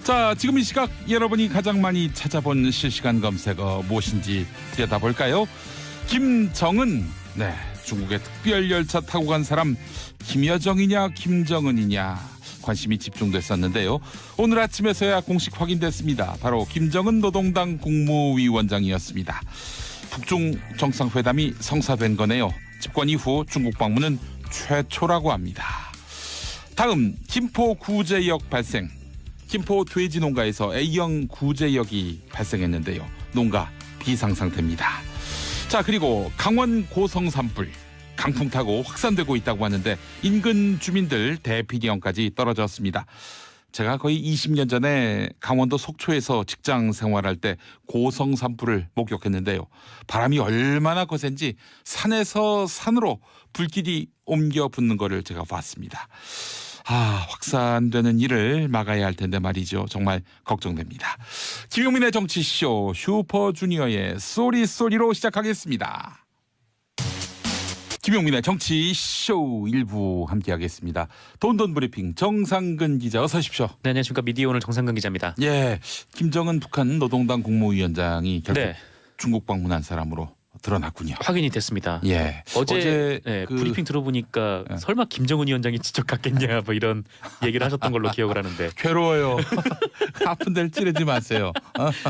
자, 지금 이 시각 여러분이 가장 많이 찾아본 실시간 검색어 무엇인지 들여다볼까요? 김정은. 네, 중국의 특별 열차 타고 간 사람 김여정이냐 김정은이냐 관심이 집중됐었는데요. 오늘 아침에서야 공식 확인됐습니다. 바로 김정은 노동당 국무위원장이었습니다. 북중 정상회담이 성사된 거네요. 집권 이후 중국 방문은 최초라고 합니다. 다음, 김포 구제역 발생. 김포 돼지 농가에서 A형 구제역이 발생했는데요. 농가 비상상태입니다. 자, 그리고 강원 고성 산불 강풍 타고 확산되고 있다고 하는데 인근 주민들 대피령까지 떨어졌습니다. 제가 거의 20년 전에 강원도 속초에서 직장 생활할 때 고성 산불을 목격했는데요. 바람이 얼마나 거센지 산에서 산으로 불길이 옮겨 붙는 거를 제가 봤습니다. 확산되는 일을 막아야 할 텐데 말이죠. 정말 걱정됩니다. 김용민의 정치쇼 슈퍼주니어의 쏘리쏘리로 시작하겠습니다. 김용민의 정치쇼 1부 함께하겠습니다. 돈돈 브리핑 정상근 기자 어서 오십시오. 네, 안녕하십니까. 미디어오늘 정상근 기자입니다. 예, 김정은 북한 노동당 국무위원장이 결국 중국 방문한 사람으로 드러났군요. 확인이 됐습니다. 예. 어제 브리핑 들어보니까 설마 김정은 위원장이 직접 갔겠냐 뭐 이런 얘기를 하셨던 걸로 기억을 하는데. 괴로워요. 아픈 데를 찌르지 마세요.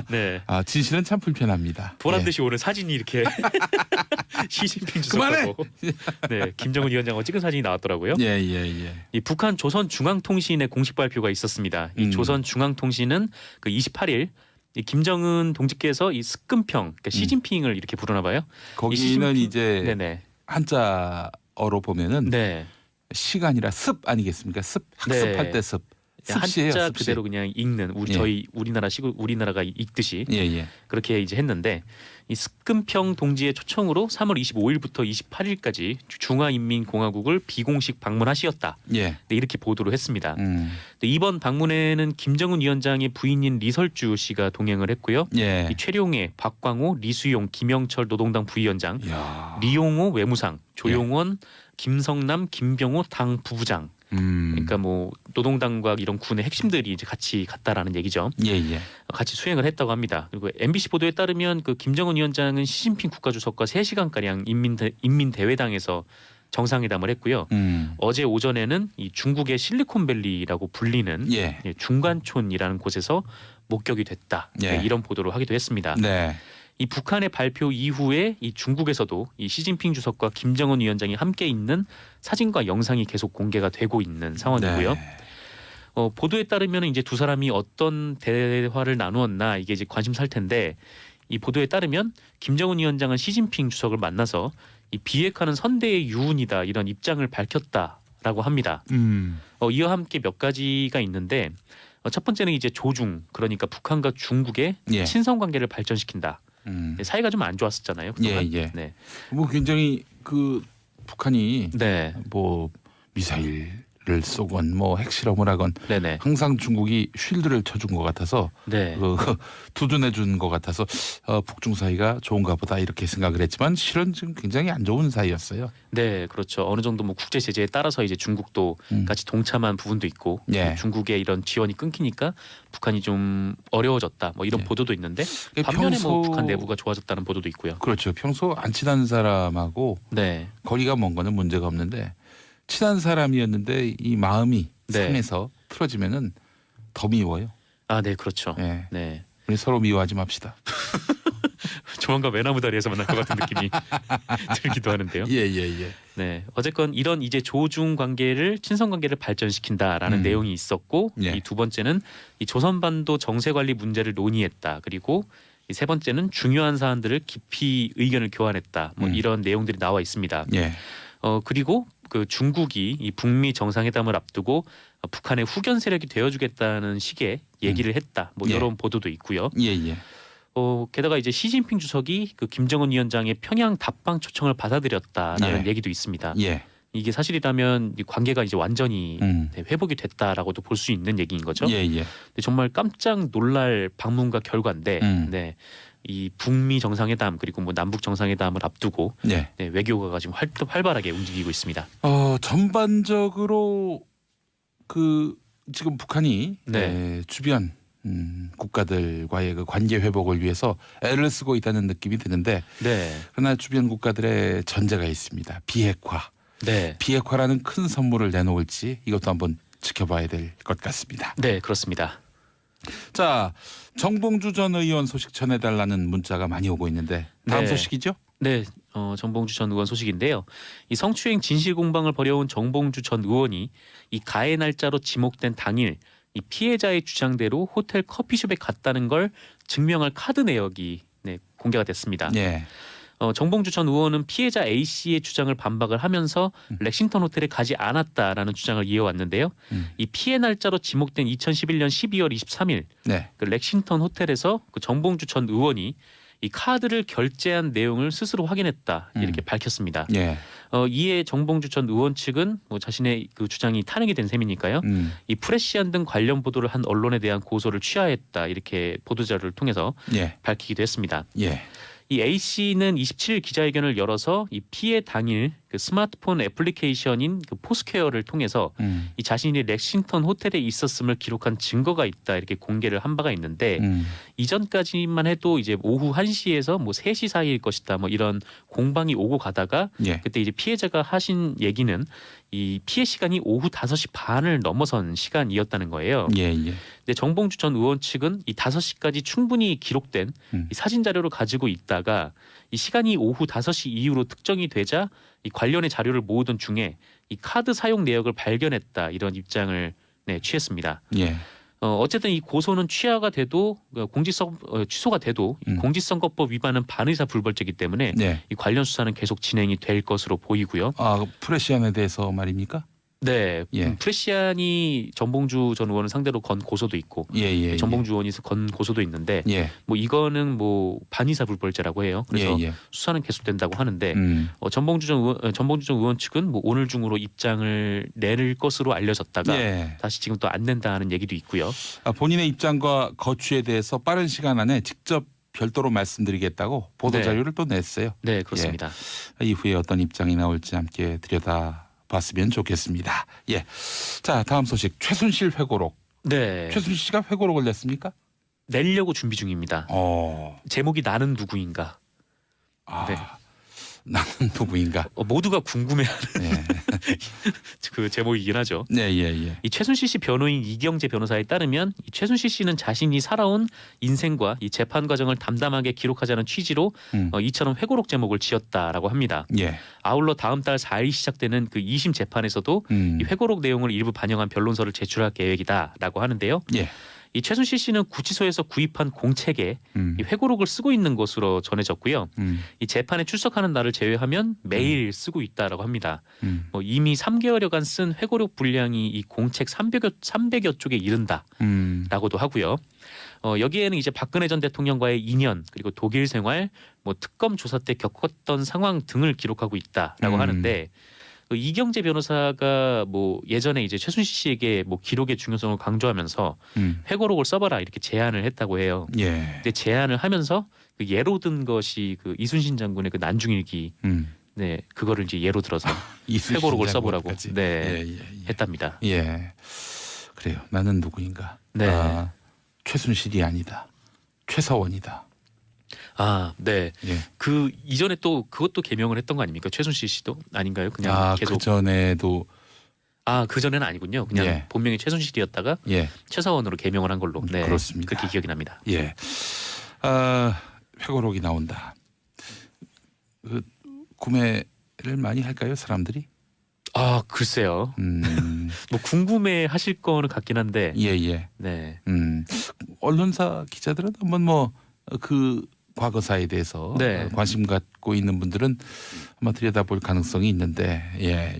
네. 진실은 참 불편합니다. 보란 듯이 오늘 사진이 이렇게 시진핑 주석하고 네, 김정은 위원장하고 찍은 사진이 나왔더라고요. 예. 이 북한 조선중앙통신의 공식 발표가 있었습니다. 이 조선중앙통신은 그 28일 이 김정은 동지께서 이 스금평, 그러니까 시진핑을 이렇게 부르나 봐요. 거기는 이제 한자어로 보면은 시간이라 습 아니겠습니까? 습 학습할 때 습. 습시예요, 한자 습시. 그대로 그냥 읽는 저희 우리나라가 읽듯이 그렇게 이제 했는데 이 스금평 동지의 초청으로 3월 25일부터 28일까지 중화인민공화국을 비공식 방문하시었다. 이렇게 보도를 했습니다. 이번 방문에는 김정은 위원장의 부인인 리설주 씨가 동행을 했고요. 이 최룡해, 박광호, 리수용, 김영철 노동당 부위원장, 리용호 외무상, 조용원, 김성남, 김병호 당 부부장. 그러니까 뭐 노동당과 이런 군의 핵심들이 이제 같이 갔다라는 얘기죠. 같이 수행을 했다고 합니다. 그리고 MBC 보도에 따르면 그 김정은 위원장은 시진핑 국가주석과 3시간 가량 인민대회당에서 정상회담을 했고요. 어제 오전에는 이 중국의 실리콘밸리라고 불리는 중간촌이라는 곳에서 목격이 됐다. 이런 보도를 하기도 했습니다. 이 북한의 발표 이후에 이 중국에서도 이 시진핑 주석과 김정은 위원장이 함께 있는 사진과 영상이 계속 공개가 되고 있는 상황이고요. 보도에 따르면 이제 두 사람이 어떤 대화를 나누었나 이게 이제 관심사일 텐데 이 보도에 따르면 김정은 위원장은 시진핑 주석을 만나서 이 비핵화는 선대의 유운이다 이런 입장을 밝혔다라고 합니다. 이와 함께 몇 가지가 있는데 첫 번째는 이제 조중 그러니까 북한과 중국의 친선 관계를 발전시킨다. 사이가 좀 안 좋았었잖아요. 그동안. 뭐 굉장히 그 북한이 뭐 미사일을 쏘건 뭐 핵실험을 하건 항상 중국이 쉴드를 쳐준 것 같아서 두둔해 준 것 같아서 북중 사이가 좋은가 보다 이렇게 생각을 했지만 실은 지금 굉장히 안 좋은 사이였어요. 네, 그렇죠. 어느 정도 뭐 국제 제재에 따라서 이제 중국도 같이 동참한 부분도 있고 중국의 이런 지원이 끊기니까 북한이 좀 어려워졌다. 뭐 이런 보도도 있는데 반면에 뭐 북한 내부가 좋아졌다는 보도도 있고요. 그렇죠. 평소 안 친한 사람하고 거리가 먼 거는 문제가 없는데 친한 사람이었는데 이 마음이 상해서 틀어지면은 더 미워요. 네, 그렇죠. 우리 서로 미워하지 맙시다. 조만간 외나무 다리에서 만날 것 같은 느낌이 들기도 하는데요. 네, 어쨌건 이런 이제 조중 관계를 친선 관계를 발전시킨다라는 내용이 있었고 이 두 번째는 이 조선반도 정세 관리 문제를 논의했다. 그리고 이 세 번째는 중요한 사안들을 깊이 의견을 교환했다. 뭐 이런 내용들이 나와 있습니다. 그리고 그 중국이 이 북미 정상회담을 앞두고 북한의 후견 세력이 되어주겠다는 식의 얘기를 했다. 뭐 이런 보도도 있고요. 게다가 이제 시진핑 주석이 그 김정은 위원장의 평양 답방 초청을 받아들였다라는 얘기도 있습니다. 이게 사실이라면 이 관계가 이제 완전히 회복이 됐다라고도 볼 수 있는 얘기인 거죠. 근데 정말 깜짝 놀랄 방문과 결과인데 이 북미 정상회담 그리고 뭐 남북 정상회담을 앞두고 외교가 지금 활발하게 움직이고 있습니다. 전반적으로 그 지금 북한이 주변 국가들과의 그 관계 회복을 위해서 애를 쓰고 있다는 느낌이 드는데 네. 그러나 주변 국가들의 전제가 있습니다. 비핵화. 네. 비핵화라는 큰 선물을 내놓을지 이것도 한번 지켜봐야 될 것 같습니다. 네, 그렇습니다. 자, 정봉주 전 의원 소식 전해달라는 문자가 많이 오고 있는데 다음 네. 소식이죠? 네, 정봉주 전 의원 소식인데요. 이 성추행 진실 공방을 벌여온 정봉주 전 의원이 이 가해 날짜로 지목된 당일 이 피해자의 주장대로 호텔 커피숍에 갔다는 걸 증명할 카드 내역이 공개가 됐습니다. 예. 정봉주 전 의원은 피해자 A 씨의 주장을 반박을 하면서 렉싱턴 호텔에 가지 않았다라는 주장을 이어왔는데요. 이 피해 날짜로 지목된 2011년 12월 23일 네. 그 렉싱턴 호텔에서 그 정봉주 전 의원이 이 카드를 결제한 내용을 스스로 확인했다 이렇게 밝혔습니다. 예. 이에 정봉주 전 의원 측은 뭐 자신의 그 주장이 탄핵이 된 셈이니까요. 이 프레시안 등 관련 보도를 한 언론에 대한 고소를 취하했다 이렇게 보도자료를 통해서 예. 밝히기도 했습니다. 예. 이 A 씨는 27일 기자회견을 열어서 이 피해 당일 그 스마트폰 애플리케이션인 그 포스퀘어를 통해서 이 자신이 렉싱턴 호텔에 있었음을 기록한 증거가 있다 이렇게 공개를 한 바가 있는데 이전까지만 해도 이제 오후 1시에서 뭐 3시 사이일 것이다 뭐 이런 공방이 오고 가다가 예. 그때 이제 피해자가 하신 얘기는 이 피해 시간이 오후 5시 반을 넘어선 시간이었다는 거예요. 예. 예. 근데 정봉주 전 의원 측은 이 5시까지 충분히 기록된 이 사진 자료를 가지고 있다가 이 시간이 오후 5시 이후로 특정이 되자 이 관련의 자료를 모으던 중에 이 카드 사용 내역을 발견했다 이런 입장을 취했습니다. 예. 어쨌든 이 고소는 취하가 돼도 취소가 돼도 이 공직선거법 위반은 반의사 불벌죄이기 때문에 네. 이 관련 수사는 계속 진행이 될 것으로 보이고요. 아, 프레시안에 대해서 말입니까? 네, 예. 프레시안이 정봉주 전 의원을 상대로 건 고소도 있고, 예. 정봉주 의원이 건 고소도 있는데, 예. 뭐 이거는 뭐 반의사 불벌죄라고 해요. 그래서 예. 수사는 계속된다고 하는데, 정봉주 전 의원 측은 뭐 오늘 중으로 입장을 낼 것으로 알려졌다가 예. 다시 지금 또 안 낸다는 얘기도 있고요. 본인의 입장과 거취에 대해서 빠른 시간 안에 직접 별도로 말씀드리겠다고 보도 자료를 또 냈어요. 네, 그렇습니다. 예. 이후에 어떤 입장이 나올지 함께 들여다봤으면 좋겠습니다. 예. 자, 다음 소식. 최순실 회고록. 네. 최순실 씨가 회고록을 냈습니까? 내려고 준비 중입니다. 제목이 나는 누구인가. 네. 나는 누구인가. 모두가 궁금해하는 네. 그 제목이긴 하죠. 네, 예. 이 최순실 씨 변호인 이경재 변호사에 따르면 이 최순실 씨는 자신이 살아온 인생과 이 재판 과정을 담담하게 기록하자는 취지로 이처럼 회고록 제목을 지었다라고 합니다. 예. 아울러 다음 달 4일 시작되는 그 2심 재판에서도 이 회고록 내용을 일부 반영한 변론서를 제출할 계획이다라고 하는데요. 예. 이 최순실 씨는 구치소에서 구입한 공책에 이 회고록을 쓰고 있는 것으로 전해졌고요. 이 재판에 출석하는 날을 제외하면 매일 쓰고 있다라고 합니다. 뭐 이미 3개월여간 쓴 회고록 분량이 이 공책 300여 쪽에 이른다라고도 하고요. 여기에는 이제 박근혜 전 대통령과의 인연 그리고 독일 생활, 뭐 특검 조사 때 겪었던 상황 등을 기록하고 있다라고 하는데. 이경재 변호사가 뭐 예전에 이제 최순실 씨에게 뭐 기록의 중요성을 강조하면서 회고록을 써봐라 이렇게 제안을 했다고 해요. 예. 근데 제안을 하면서 그 예로 든 것이 그 이순신 장군의 그 난중일기, 네 그거를 이제 예로 들어서 회고록을 써보라고 했답니다. 예. 그래요. 나는 누구인가. 네. 최순실이 아니다. 최서원이다. 네. 예. 그 이전에 또 그것도 개명을 했던 거 아닙니까? 최순실 씨도 아닌가요? 그냥 계속. 그 전에도. 그 전에는 아니군요. 그냥 본명이 최순실이었다가 최서원으로 개명을 한 걸로. 네. 그렇습니다. 그렇게 기억이 납니다. 예. 회고록이 나온다. 구매를 많이 할까요, 사람들이? 글쎄요. 뭐 궁금해하실 거는 같긴 한데. 예. 네. 언론사 기자들은 한번 그 과거사에 대해서 관심 갖고 있는 분들은 아마 들여다볼 가능성이 있는데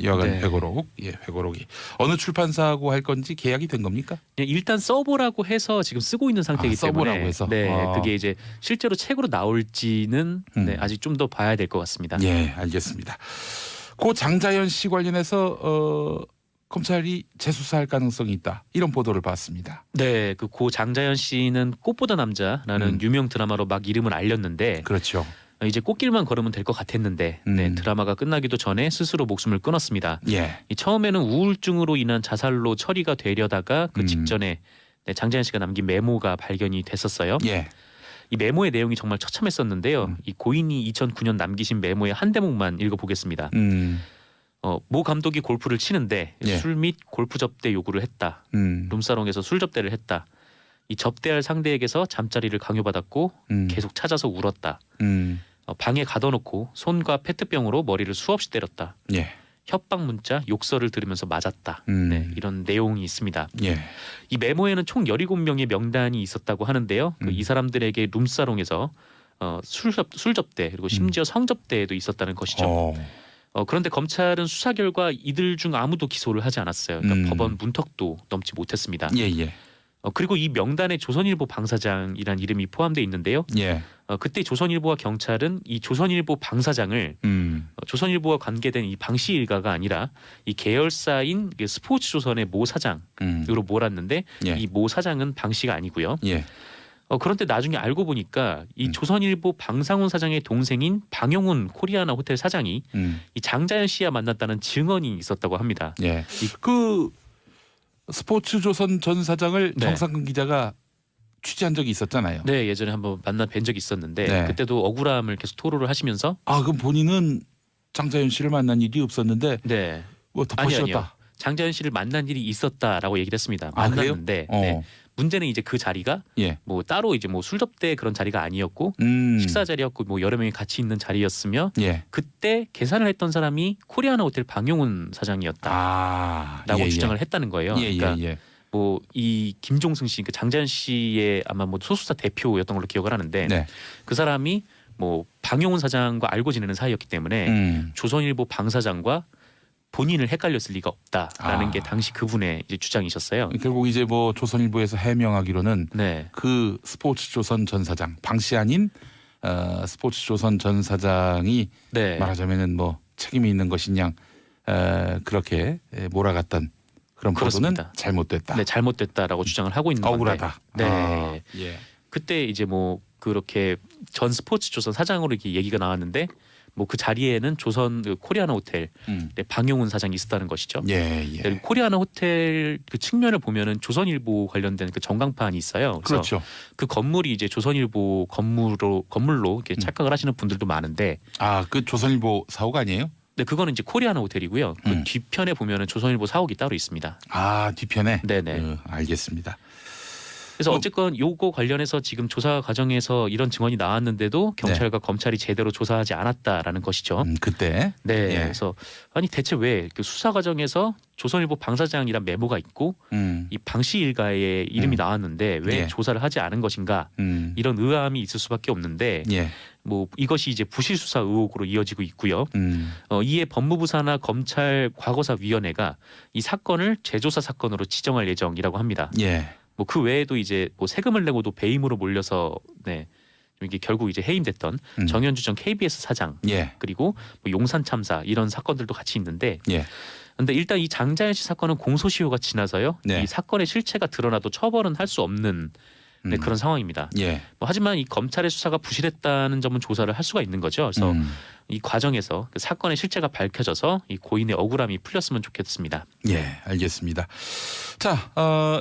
여하간 회고록이 어느 출판사하고 할 건지 계약이 된 겁니까? 일단 써보라고 해서 지금 쓰고 있는 상태이기 때문에 써보라고 해서. 그게 이제 실제로 책으로 나올지는 아직 좀 더 봐야 될 것 같습니다. 예, 알겠습니다. 고 장자연 씨 관련해서 검찰이 재수사할 가능성이 있다. 이런 보도를 봤습니다. 네, 그 고 장자연 씨는 꽃보다 남자라는 유명 드라마로 막 이름을 알렸는데, 그렇죠. 이제 꽃길만 걸으면 될 것 같았는데, 드라마가 끝나기도 전에 스스로 목숨을 끊었습니다. 예. 처음에는 우울증으로 인한 자살로 처리가 되려다가 그 직전에 네, 장자연 씨가 남긴 메모가 발견이 됐었어요. 예. 이 메모의 내용이 정말 처참했었는데요. 이 고인이 2009년 남기신 메모의 한 대목만 읽어보겠습니다. 모 감독이 골프를 치는데 예. 술 및 골프 접대 요구를 했다. 룸사롱에서 술 접대를 했다. 이 접대할 상대에게서 잠자리를 강요받았고 계속 찾아서 울었다. 방에 가둬놓고 손과 페트병으로 머리를 수없이 때렸다. 예. 협박 문자, 욕설을 들으면서 맞았다. 네, 이런 내용이 있습니다. 예. 이 메모에는 총 17명의 명단이 있었다고 하는데요. 이 사람들에게 룸사롱에서 술 접대 그리고 심지어 성접대도 있었다는 것이죠. 그런데 검찰은 수사 결과 이들 중 아무도 기소를 하지 않았어요. 그러니까 법원 문턱도 넘지 못했습니다. 예. 그리고 이 명단에 조선일보 방사장이란 이름이 포함되어 있는데요. 예. 그때 조선일보와 경찰은 이 조선일보 방사장을 조선일보와 관계된 이 방씨 일가가 아니라 이 계열사인 스포츠조선의 모 사장으로 몰았는데 예. 이 모 사장은 방씨가 아니고요. 예. 그런데 나중에 알고 보니까 이 조선일보 방상훈 사장의 동생인 방용훈 코리아나 호텔 사장이 이 장자연 씨와 만났다는 증언이 있었다고 합니다. 예. 그 스포츠조선 전 사장을 네. 정상근 기자가 취재한 적이 있었잖아요. 네, 예전에 한번 만나 뵌 적이 있었는데 네. 그때도 억울함을 계속 토로를 하시면서 그럼 본인은 장자연 씨를 만난 일이 없었는데 네. 뭐 덮어씌웠다. 아니요. 장자연 씨를 만난 일이 있었다라고 얘기를 했습니다. 그래요? 만났는데 네. 문제는 이제 그 자리가 예. 뭐 따로 이제 뭐 술 접대 그런 자리가 아니었고 식사 자리였고 뭐 여러 명이 같이 있는 자리였으며 예. 그때 계산을 했던 사람이 코리아나 호텔 방용훈 사장이었다라고 예. 주장을 했다는 거예요. 예. 그러니까 예. 뭐 이 김종승 씨, 그 장자연 씨의 아마 뭐 소속사 대표였던 걸로 기억을 하는데 네. 그 사람이 뭐 방용훈 사장과 알고 지내는 사이였기 때문에 조선일보 방 사장과 본인을 헷갈렸을 리가 없다라는 게 당시 그분의 이제 주장이셨어요. 결국 이제 뭐 조선일보에서 해명하기로는 네. 그 스포츠조선 전 사장 방씨 아닌 스포츠조선 전 사장이 네. 말하자면은 뭐 책임이 있는 것이냐 그렇게 몰아갔던 그런 보도는 그렇습니다. 잘못됐다. 네, 잘못됐다라고 주장을 하고 있는 억울하다. 건데. 네. 예. 그때 이제 뭐 그렇게 전 스포츠조선 사장으로 이렇게 얘기가 나왔는데 뭐 그 자리에는 조선 코리아나 호텔 방용훈 사장이 있었다는 것이죠. 예. 그리고 코리아나 호텔 그 측면을 보면은 조선일보 관련된 그 전광판이 있어요. 그래서 그렇죠. 그 건물이 이제 조선일보 건물로 이렇게 착각을 하시는 분들도 많은데. 그 조선일보 사옥 아니에요? 네, 그거는 이제 코리아나 호텔이고요. 그 뒤편에 보면은 조선일보 사옥이 따로 있습니다. 뒤편에. 네네. 알겠습니다. 그래서 어쨌건 요거 관련해서 지금 조사 과정에서 이런 증언이 나왔는데도 경찰과 검찰이 제대로 조사하지 않았다라는 것이죠. 그때. 네. 예. 그래서 아니 대체 왜 그 수사 과정에서 조선일보 방사장이란 메모가 있고 이 방씨 일가의 이름이 나왔는데 왜 예. 조사를 하지 않은 것인가 이런 의아함이 있을 수밖에 없는데 예. 뭐 이것이 이제 부실 수사 의혹으로 이어지고 있고요. 이에 법무부 산하 검찰 과거사위원회가 이 사건을 재조사 사건으로 지정할 예정이라고 합니다. 예. 뭐 그 외에도 이제 뭐 세금을 내고도 배임으로 몰려서 이게 결국 이제 해임됐던 정현주 전 KBS 사장 예. 그리고 뭐 용산 참사 이런 사건들도 같이 있는데 예. 근데 일단 이 장자연 씨 사건은 공소시효가 지나서요. 네. 이 사건의 실체가 드러나도 처벌은 할 수 없는 그런 상황입니다. 예. 하지만 이 검찰의 수사가 부실했다는 점은 조사를 할 수가 있는 거죠. 그래서 이 과정에서 그 사건의 실체가 밝혀져서 이 고인의 억울함이 풀렸으면 좋겠습니다. 예, 알겠습니다. 자,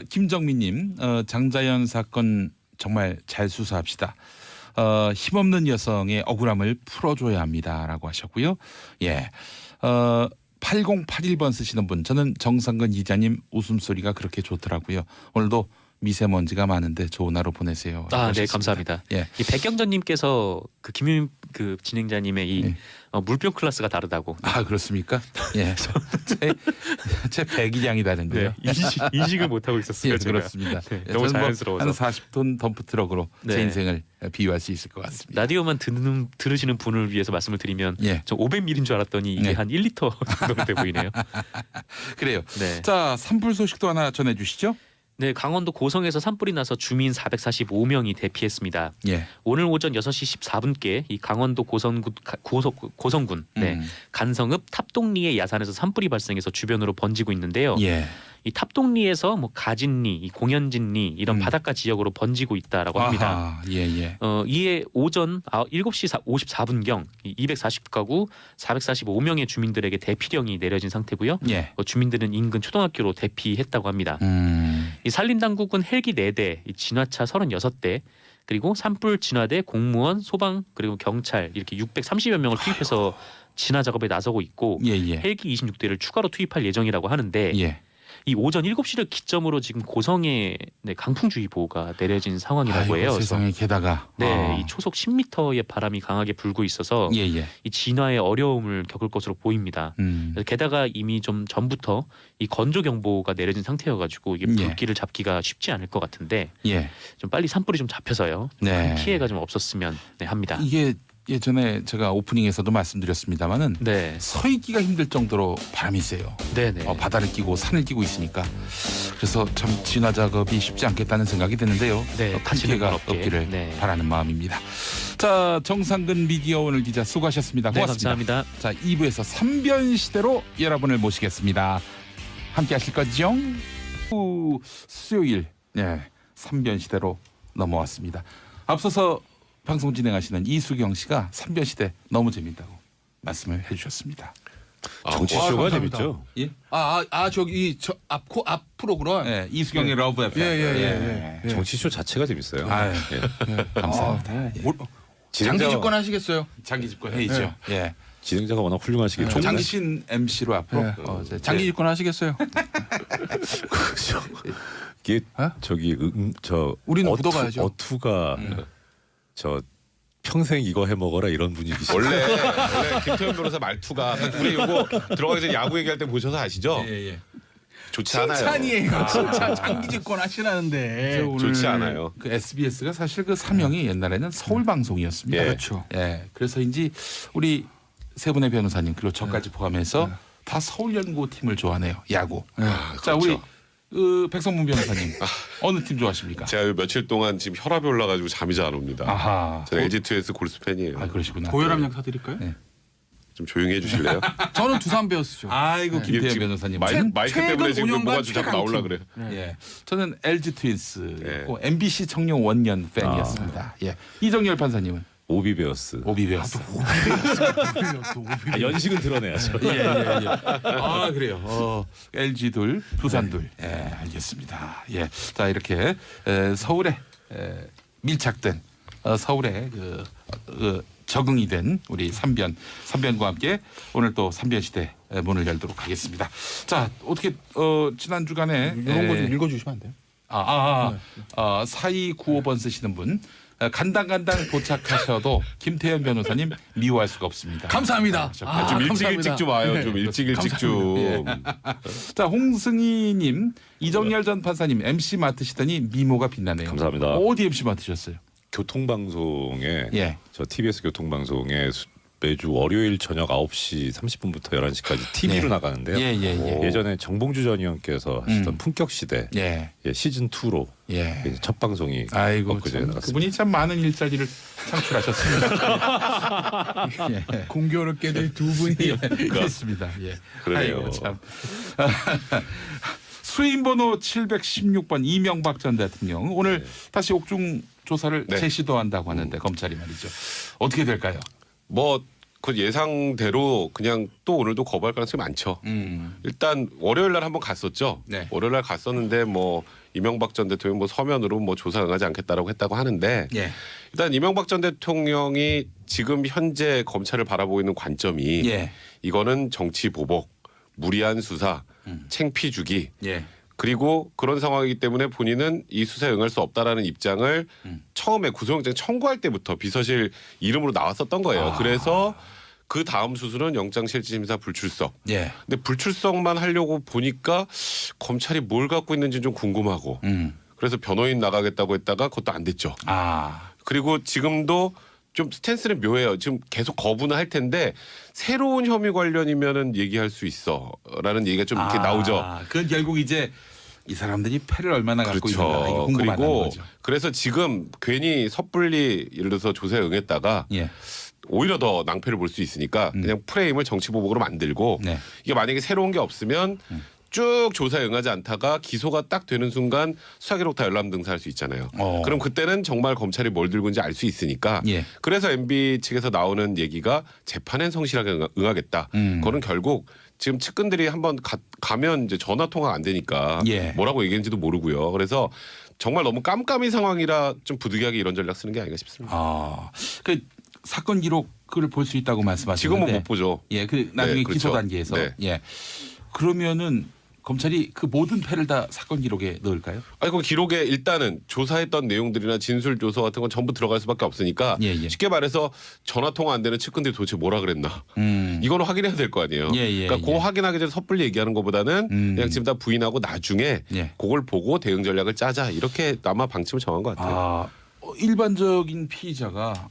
김정민님, 장자연 사건 정말 잘 수사합시다. 힘없는 여성의 억울함을 풀어줘야 합니다라고 하셨고요. 예, 8081번 쓰시는 분, 저는 정상근 기자님 웃음소리가 그렇게 좋더라고요. 오늘도 미세먼지가 많은데 좋은 하루 보내세요. 네, 감사합니다. 예. 이 백경전님께서 그 김윤 그 진행자님의 이 물병 클래스가 다르다고. 그렇습니까? 예, 제 배기량이 다른데요. 네, 인식을 못 하고 있었어요. 예, 제가. 그렇습니다. 네, 너무 자연스러워서. 한 40톤 덤프 트럭으로 제 네. 인생을 비유할 수 있을 것 같습니다. 라디오만 들으시는 분을 위해서 말씀을 드리면 예. 저 500ml인 줄 알았더니 이게 네. 한 1리터 정도 돼 보이네요. 그래요. 네. 자, 산불 소식도 하나 전해주시죠. 네, 강원도 고성에서 산불이 나서 주민 445명이 대피했습니다. 예. 오늘 오전 6시 14분께 이 강원도 고성군 간성읍 탑동리의 야산에서 산불이 발생해서 주변으로 번지고 있는데요. 예. 이 탑동리에서 뭐 가진리, 이 공연진리 이런 바닷가 지역으로 번지고 있다라고 합니다. 예. 이에 오전 7시 54분경 240가구 445명의 주민들에게 대피령이 내려진 상태고요. 예. 주민들은 인근 초등학교로 대피했다고 합니다. 이 산림당국은 헬기 4대, 이 진화차 36대, 그리고 산불 진화대, 공무원, 소방 그리고 경찰 이렇게 630여 명을 투입해서 진화 작업에 나서고 있고 헬기 26대를 추가로 투입할 예정이라고 하는데 이 오전 7시를 기점으로 지금 고성에 강풍주의보가 내려진 상황이라고 해요. 세상에 게다가 이 초속 10m의 바람이 강하게 불고 있어서 이 진화에 어려움을 겪을 것으로 보입니다. 게다가 이미 좀 전부터 이 건조 경보가 내려진 상태여가지고 이게 불길을 잡기가 쉽지 않을 것 같은데 좀 빨리 산불이 좀 잡혀서요. 큰 피해가 좀 없었으면 합니다. 이게 예전에 제가 오프닝에서도 말씀드렸습니다마는 서 있기가 힘들 정도로 바람이 세요. 바다를 끼고 산을 끼고 있으니까 그래서 참 진화 작업이 쉽지 않겠다는 생각이 드는데요. 큰 피해가 없기를 바라는 마음입니다. 자, 정상근 미디어 오늘 기자 수고하셨습니다. 고맙습니다. 감사합니다. 자, 2부에서 3변 시대로 여러분을 모시겠습니다. 함께 하실 거죠? 수요일 3변 시대로 넘어왔습니다. 앞서서 방송 진행하시는 이수경 씨가 3변 시대 너무 재밌다고 말씀을 해주셨습니다. 정치쇼가 재밌죠? 예? 저기 앞 프로그램. 이수경의 러브 FM. 정치쇼 자체가 재밌어요. 감사합니다. 장기 집권 하시겠어요? 장기 집권 해야죠. 진행자가 워낙 훌륭하시기 때문에. 종신 MC로 앞으로 장기 집권 하시겠어요? 이게 저기 우리는 묻어가야죠. 어투가 저 평생 이거 해 먹어라 이런 분위기시죠. 원래 김태현 변호사 말투가 우리 이거 들어가기 전에 야구 얘기할 때 보셔서 아시죠? 좋지 않아요. 칭찬이에요. 진짜 장기 집권 하시라는데 좋지 않아요. 그 SBS가 사실 그 사명이 옛날에는 서울 방송이었습니다. 그렇죠. 그래서인지 우리 세 분의 변호사님 그리고 저까지 포함해서 다 서울연구팀을 좋아하네요. 야구. 자, 우리 백성문 변호사님 어느 팀 좋아하십니까? 제가 며칠 동안 지금 혈압이 올라가지고 잠이 잘 안 옵니다. 저는 LG2S 골수 팬이에요. 그러시구나. 고혈압약 사드릴까요? 좀 조용히 해주실래요? 저는 두산 베어스죠. 아이고 김태현 변호사님. 마이크 때문에 지금 뭐가 자꾸 나오려 그래요. 저는 LG 트윈스, MBC 청룡 원년 팬이었습니다. 이정열 판사님은? 오비베어스. 연식은 드러내야죠. 그래요. LG 둘, 두산 둘. 알겠습니다. 자, 이렇게 서울에 밀착된 서울에 적응이 된 우리 3변과 함께 오늘 또 3변 시대 문을 열도록 하겠습니다. 자, 어떻게 지난 주간에 이런 거 좀 읽어주시면 안 돼요? 4295번 쓰시는 분. 간당간당 도착하셔도 김태현 변호사님 미워할 수가 없습니다. 감사합니다. 좀 일찍 좀 와요. 좀 일찍 좀. 자, 홍승희님, 이정열 전 판사님 MC 맡으시더니 미모가 빛나네요. 감사합니다. 어디 MC 맡으셨어요? 교통방송에 저 TBS 교통방송에 매주 월요일 저녁 9시 30분부터 11시까지 TV로 나가는데요. 예전에 정봉주 전 의원께서 하시던 품격시대 시즌 2로 첫 방송이 엊그제 나갔습니다. 그분이 참 많은 일자리를 창출하셨습니다. 공교롭게도 두 분이 그렇습니다. 그래요. 참. 수임번호 716번 이명박 전 대통령 오늘 다시 옥중 조사를 재시도한다고 하는데 검찰이 말이죠. 어떻게 될까요? 그 예상대로 그냥 또 오늘도 거부할 가능성이 많죠. 일단 월요일 날 한번 갔었죠. 월요일 날 갔었는데 이명박 전 대통령 서면으로 조사 응하지 않겠다라고 했다고 하는데 일단 이명박 전 대통령이 지금 현재 검찰을 바라보고 있는 관점이 이거는 정치 보복, 무리한 수사, 챙피 주기 그리고 그런 상황이기 때문에 본인은 이 수사에 응할 수 없다라는 입장을 처음에 구속영장 청구할 때부터 비서실 이름으로 나왔었던 거예요. 그래서 그 다음 수순은 영장실질심사 불출석. 근데 불출석만 하려고 보니까 검찰이 뭘 갖고 있는지 좀 궁금하고 그래서 변호인 나가겠다고 했다가 그것도 안 됐죠. 그리고 지금도 좀 스탠스는 묘해요. 지금 계속 거부는 할 텐데 새로운 혐의 관련이면은 얘기할 수 있어라는 얘기가 좀 이렇게 나오죠. 그건 결국 이제 이 사람들이 패를 얼마나 갖고 있는가 이거 궁금하다는 그리고 거죠. 그래서 지금 괜히 섣불리 예를 들어서 조사에 응했다가 오히려 더 낭패를 볼 수 있으니까 그냥 프레임을 정치 보복으로 만들고 이게 만약에 새로운 게 없으면 쭉 조사에 응하지 않다가 기소가 딱 되는 순간 수사기록 다 열람 등사할 수 있잖아요. 그럼 그때는 정말 검찰이 뭘 들고 있는지 알 수 있으니까 그래서 MB 측에서 나오는 얘기가 재판엔 성실하게 응하겠다. 그거는 결국 지금 측근들이 한번 가면 이제 전화 통화가 안 되니까 뭐라고 얘기했는지도 모르고요. 그래서 정말 너무 깜깜이 상황이라 좀 부득이하게 이런 전략 쓰는 게 아닌가 싶습니다. 그 사건 기록을 볼 수 있다고 말씀하셨는데 지금은 못 보죠. 그 나중에 그렇죠. 기소 단계에서. 그러면은 검찰이 그 모든 패를 다 사건 기록에 넣을까요? 아니 그 기록에 일단은 조사했던 내용들이나 진술 조서 같은 건 전부 들어갈 수밖에 없으니까 쉽게 말해서 전화 통화 안 되는 측근들이 도대체 뭐라 그랬나 이거는 확인해야 될 거 아니에요. 그러니까 그거 확인하기 전에 섣불리 얘기하는 것보다는 그냥 지금 다 부인하고 나중에 그걸 보고 대응 전략을 짜자 이렇게 아마 방침을 정한 것 같아요. 일반적인 피의자가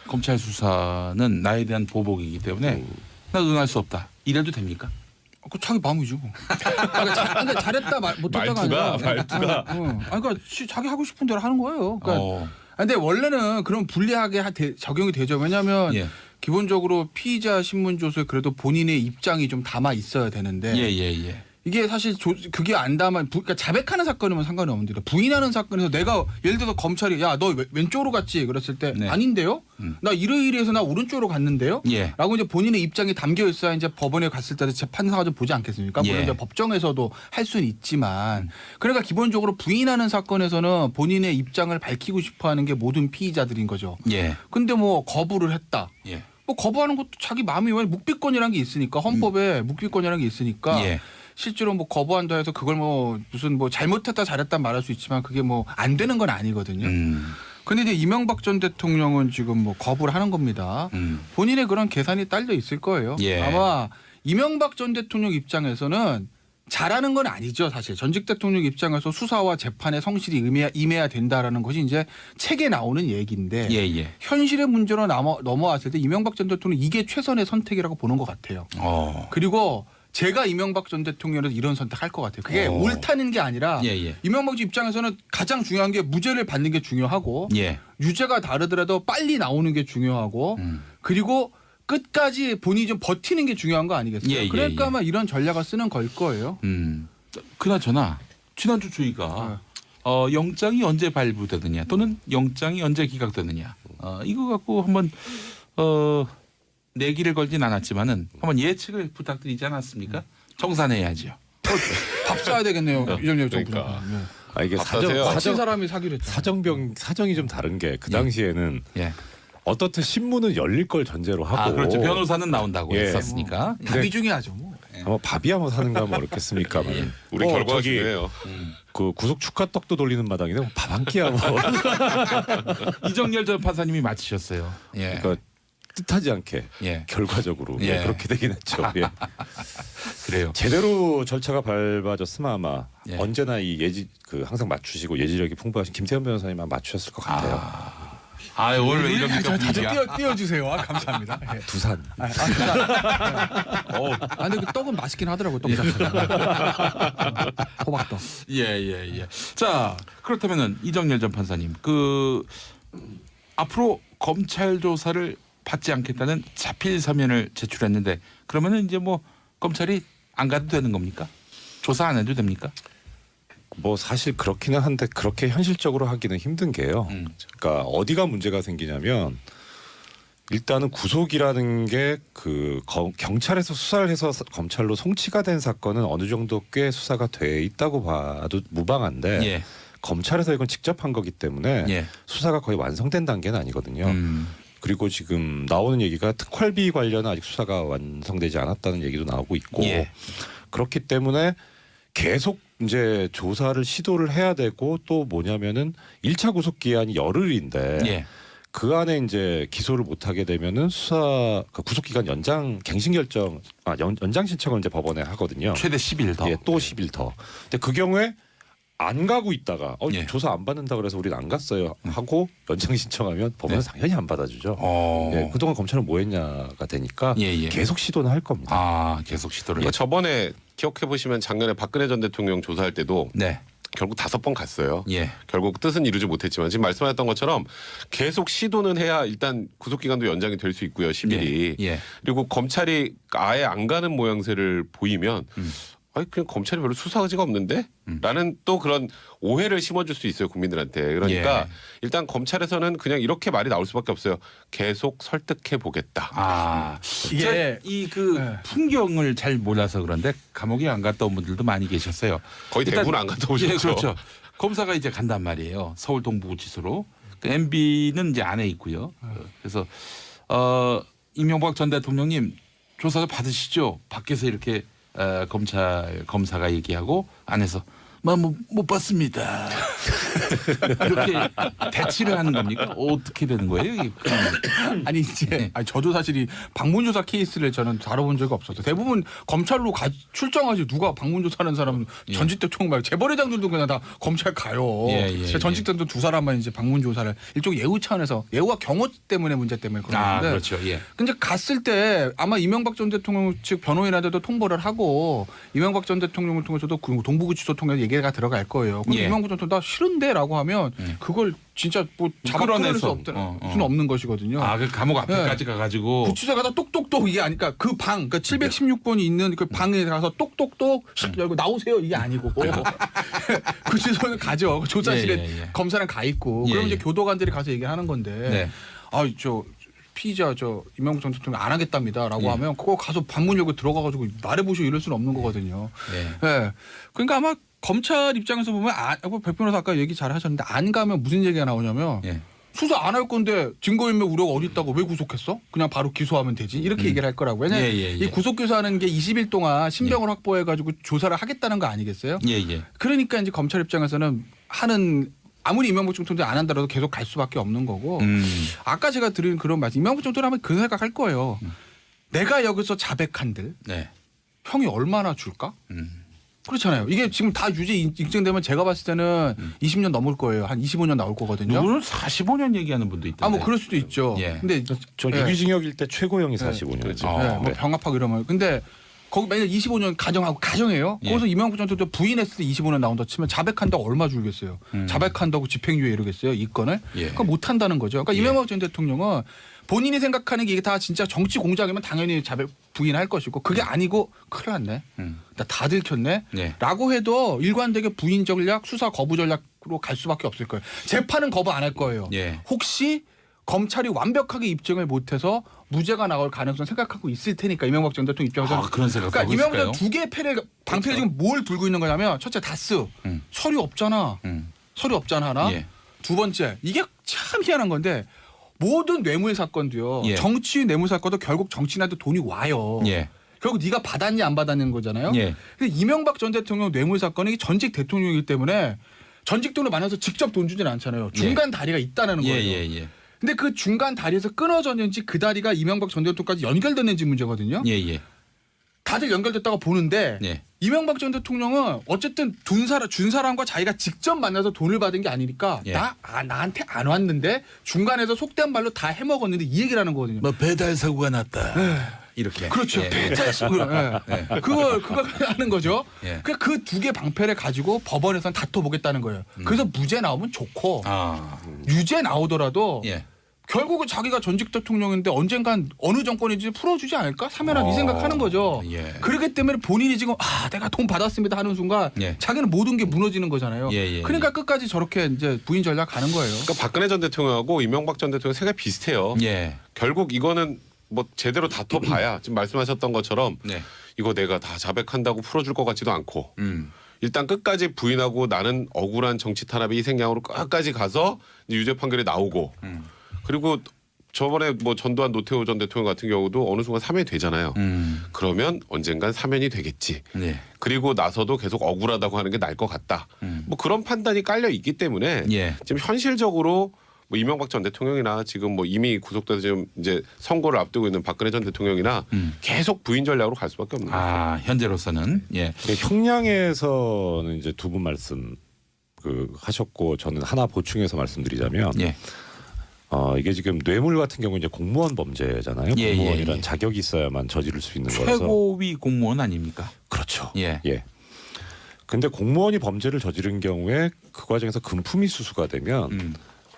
검찰 수사는 나에 대한 보복이기 때문에 나 응할 수 없다 이래도 됩니까? 그 자기 마음이죠. 뭐. 그러니까 잘했다 못했다가 아니라 말투가. 그러니까 자기 하고 싶은 대로 하는 거예요. 그러니까 근데 원래는 그런 불리하게 적용이 되죠. 왜냐하면 기본적으로 피의자 신문조서에 그래도 본인의 입장이 좀 담아 있어야 되는데 이게 사실 그게 안 담아 그러니까 자백하는 사건이면 상관이 없는데 부인하는 사건에서 내가 예를 들어서 검찰이 야 너 왼쪽으로 갔지 그랬을 때 아닌데요? 나 이러이러해서 나 오른쪽으로 갔는데요? 라고 이제 본인의 입장이 담겨 있어야 이제 법원에 갔을 때 재판사가 좀 보지 않겠습니까? 물론 이제 법정에서도 할 수는 있지만 그러니까 기본적으로 부인하는 사건에서는 본인의 입장을 밝히고 싶어하는 게 모든 피의자들인 거죠. 근데 뭐 거부를 했다. 뭐 거부하는 것도 자기 마음이 왜 묵비권이라는 게 있으니까 헌법에 묵비권이라는 게 있으니까. 실제로 뭐 거부한다 해서 그걸 뭐 무슨 뭐 잘못했다 잘했다 말할 수 있지만 그게 뭐 안 되는 건 아니거든요. 근데 이제 이명박 전 대통령은 지금 뭐 거부를 하는 겁니다. 본인의 그런 계산이 딸려 있을 거예요. 아마 이명박 전 대통령 입장에서는 잘하는 건 아니죠. 사실 전직 대통령 입장에서 수사와 재판에 성실히 임해야 된다라는 것이 이제 책에 나오는 얘기인데 현실의 문제로 넘어왔을 때 이명박 전 대통령은 이게 최선의 선택이라고 보는 것 같아요. 그리고 제가 이명박 전 대통령에서 이런 선택할 것 같아요. 그게 옳다는 게 아니라 이명박 입장에서는 가장 중요한 게 무죄를 받는 게 중요하고 유죄가 다르더라도 빨리 나오는 게 중요하고 그리고 끝까지 본인이 좀 버티는 게 중요한 거 아니겠어요? 그러니까 아마 이런 전략을 쓰는 걸 거예요. 그나저나 지난주 저희가 영장이 언제 발부되느냐 또는 영장이 언제 기각되느냐 이거 갖고 한번 내기를 걸진 않았지만은 한번 예측을 부탁드리지 않았습니까? 정산해야죠. 밥 사야 되겠네요. 이정렬 정부. 그러니까. 이게 사람이 사기로 했죠. 사정이 좀 다른 게 그 당시에는 어떻든 신문은 열릴 걸 전제로 하고 그렇죠. 변호사는 나온다고 했었으니까. 밥이 중요하죠. 뭐. 아마 밥이 한번 사는가 뭐 어렵겠습니까만. 우리 결과가 중요해요. 그 구속 축하떡도 돌리는 마당인데 밥 한 끼야 뭐. 이정렬 전 판사님이 맞히셨어요. 그러니까 뜻하지 않게 결과적으로 그렇게 되긴 했죠. 그래요. 제대로 절차가 밟아졌으면 아마 언제나 이 항상 맞추시고 예지력이 풍부하신 김태현 변호사님만 맞추셨을 것 같아요. 오늘 왜 이런 자주 띄워주세요. 감사합니다. 두산. 근데 그 떡은 맛있긴 하더라고요. 떡 자체가. 호박떡. 자 그렇다면은 이정렬 전 판사님 앞으로 검찰 조사를 받지 않겠다는 자필 서면을 제출했는데 그러면은 이제 뭐 검찰이 안 가도 되는 겁니까? 조사 안 해도 됩니까? 뭐 사실 그렇기는 한데 그렇게 현실적으로 하기는 힘든 게요. 그러니까 어디가 문제가 생기냐면 일단은 구속이라는 게 경찰에서 수사를 해서 검찰로 송치가 된 사건은 어느 정도 꽤 수사가 돼 있다고 봐도 무방한데 검찰에서 이건 직접 한 거기 때문에 수사가 거의 완성된 단계는 아니거든요. 그리고 지금 나오는 얘기가 특활비 관련은 아직 수사가 완성되지 않았다는 얘기도 나오고 있고 그렇기 때문에 계속 이제 조사를 시도를 해야 되고 또 뭐냐면은 1차 구속 기한이 열흘인데 그 안에 이제 기소를 못 하게 되면은 구속 기간 연장 갱신 결정 연장 신청을 이제 법원에 하거든요. 최대 10일 더. 또 10일 더. 근데 그 경우에 안 가고 있다가 조사 안 받는다 그래서 우리는 안 갔어요 하고 연장 신청하면 법원은 당연히 안 받아주죠. 그동안 검찰은 뭐 했냐가 되니까 계속 시도는 할 겁니다. 계속 시도를. 저번에 기억해 보시면 작년에 박근혜 전 대통령 조사할 때도 결국 5번 갔어요. 예. 결국 뜻은 이루지 못했지만 지금 말씀하셨던 것처럼 계속 시도는 해야 일단 구속기간도 연장이 될 수 있고요. 10일이. 예. 예. 그리고 검찰이 아예 안 가는 모양새를 보이면 아니 그냥 검찰이 별로 수사 의지가 없는데? 라는 또 그런 오해를 심어줄 수 있어요. 국민들한테. 그러니까 일단 검찰에서는 그냥 이렇게 말이 나올 수밖에 없어요. 계속 설득해 보겠다. 아 이게 이 풍경을 잘 몰라서 그런데 감옥에 안 갔다 온 분들도 많이 계셨어요. 거의 대부분 안 갔다 오셨죠. 예, 그렇죠. 검사가 이제 간단 말이에요. 서울 동부구치소로. MB는 이제 안에 있고요. 그래서 이명박 전 대통령님 조사를 받으시죠. 밖에서 이렇게 검사가 얘기하고 안에서 못 봤습니다. 이렇게 대치를 하는 겁니까? 어떻게 되는 거예요? 이게? 아니 이제 저도 사실 이 방문조사 케이스를 저는 다뤄본 적이 없어서 대부분 검찰로 출정하지 누가 방문조사하는 사람은 전직 대통령 말고 재벌회장들도 그냥 다 검찰 가요. 전직 대통령 2사람만 이제 방문조사를 일종 예우 차원에서 예우와 경호 때문에 문제 때문에 그러는데. 그렇죠. 예. 근데 갔을 때 아마 이명박 전 대통령 측 변호인한테도 통보를 하고 이명박 전 대통령을 통해서도 동부구치소 통해서 얘기가 들어갈 거예요. 그럼 이명박 전 대통령 나 싫은데라고 하면 그걸 진짜 뭐 잡아낼 수는 없는 것이거든요. 그 감옥 앞에까지 가가지고 구치소에 가서 똑똑똑 이게 아니까 그 방, 그러니까 716번이 있는 그 방에 가서 똑똑똑 열고 나오세요 이게 아니고 구치소에 가죠. 조사실에 검사랑 가 있고 그럼 이제 교도관들이 가서 얘기하는 건데 저 피의자 이명박 전 대통령 안 하겠답니다라고 하면 그거 가서 방문 열고 들어가가지고 말해보시오 이럴 수는 없는 거거든요. 그러니까 아마 검찰 입장에서 보면 백 변호사 아까 얘기 잘 하셨는데 안 가면 무슨 얘기가 나오냐면 수사 안 할 건데 증거인멸 우려가 어디 있다고 왜 구속했어? 그냥 바로 기소하면 되지 이렇게 얘기를 할 거라고. 왜냐하면 이 구속기소하는 게 20일 동안 신병을 확보해가지고 조사를 하겠다는 거 아니겠어요? 그러니까 이제 검찰 입장에서는 아무리 이명박 정통도 안 한다라도 계속 갈 수밖에 없는 거고. 아까 제가 드린 그런 말씀 이명박 정통하면 그 생각할 거예요. 내가 여기서 자백한들 형이 얼마나 줄까? 그렇잖아요. 이게 지금 다 유죄 인정되면 제가 봤을 때는 20년 넘을 거예요. 한 25년 나올 거거든요. 누구는 45년 얘기하는 분도 있던데. 뭐 그럴 수도 있죠. 근데 전 유기징역일 때 최고형이 45년이죠. 뭐 병합하고 이러면. 근데 거기 만약 25년 가정해요. 거기서 이명박 전 대통령 부인했을 때 25년 나온다 치면 자백한다고 얼마 줄겠어요. 자백한다고 집행유예 이러겠어요. 이 건을. 그러니까 못 한다는 거죠. 그러니까 이명박 전 대통령은 본인이 생각하는 게 이게 다 진짜 정치 공작이면 당연히 자백 부인할 것이고 그게 아니고 큰일 났네. 나 다 들켰네. 라고 해도 일관되게 부인 전략, 수사 거부 전략으로 갈 수밖에 없을 거예요. 재판은 거부 안 할 거예요. 혹시 검찰이 완벽하게 입증을 못해서 무죄가 나올 가능성 생각하고 있을 테니까 이명박 전 대통령 입장에서 그런 생각. 그러니까 이명박 두 개의 방패를 지금 뭘 들고 있는 거냐면 첫째 다스 서류 없잖아. 서류 없잖아 하나. 두 번째 이게 참 희한한 건데 모든 뇌물 사건도요. 정치 뇌물 사건도 결국 정치인한테 돈이 와요. 결국 네가 받았냐 안 받았냐는 거잖아요. 근데 이명박 전 대통령 뇌물 사건이 전직 대통령이기 때문에 전직 돈을 만나서 직접 돈 주지는 않잖아요. 중간 다리가 있다는 거예요. 근데 그 중간 다리에서 끊어졌는지 그 다리가 이명박 전 대통령까지 연결됐는지 문제거든요. 다들 연결됐다고 보는데 이명박 전 대통령은 어쨌든 준 사람과 자기가 직접 만나서 돈을 받은 게 아니니까 나한테 안 왔는데 중간에서 속된 말로 다 해먹었는데 이 얘기를 하는 거거든요. 뭐 배달 사고가 났다. 이렇게. 그렇죠. 배달 사고가. 그걸 하는 거죠. 그 두 개 방패를 가지고 법원에서는 다퉈보겠다는 거예요. 그래서 무죄 나오면 좋고 유죄 나오더라도 결국은 자기가 전직 대통령인데 언젠간 어느 정권인지 풀어주지 않을까? 사면한 이 생각하는 거죠. 그렇기 때문에 본인이 지금 내가 돈 받았습니다 하는 순간 자기는 모든 게 무너지는 거잖아요. 그러니까 끝까지 저렇게 이제 부인 전략 가는 거예요. 그러니까 박근혜 전 대통령하고 이명박 전 대통령 생각이 비슷해요. 결국 이거는 뭐 제대로 다퉈봐야 지금 말씀하셨던 것처럼 이거 내가 다 자백한다고 풀어줄 것 같지도 않고 일단 끝까지 부인하고 나는 억울한 정치 탄압의 희생양으로 끝까지 가서 유죄 판결이 나오고 그리고 저번에 뭐 전두환 노태우 전 대통령 같은 경우도 어느 순간 사면이 되잖아요. 그러면 언젠간 사면이 되겠지. 그리고 나서도 계속 억울하다고 하는 게 나을 것 같다. 뭐 그런 판단이 깔려 있기 때문에 지금 현실적으로 뭐 이명박 전 대통령이나 지금 뭐 이미 구속돼서 지금 이제 선고를 앞두고 있는 박근혜 전 대통령이나 계속 부인 전략으로 갈 수밖에 없는 거죠. 현재로서는 형량에서는 이제 두 분 말씀 하셨고 저는 하나 보충해서 말씀드리자면 이게 지금 뇌물 같은 경우 이제 공무원 범죄잖아요. 공무원이란 자격이 있어야만 저지를 수 있는 거라서 최고위 공무원 아닙니까? 그렇죠. 근데 공무원이 범죄를 저지른 경우에 그 과정에서 금품이 수수가 되면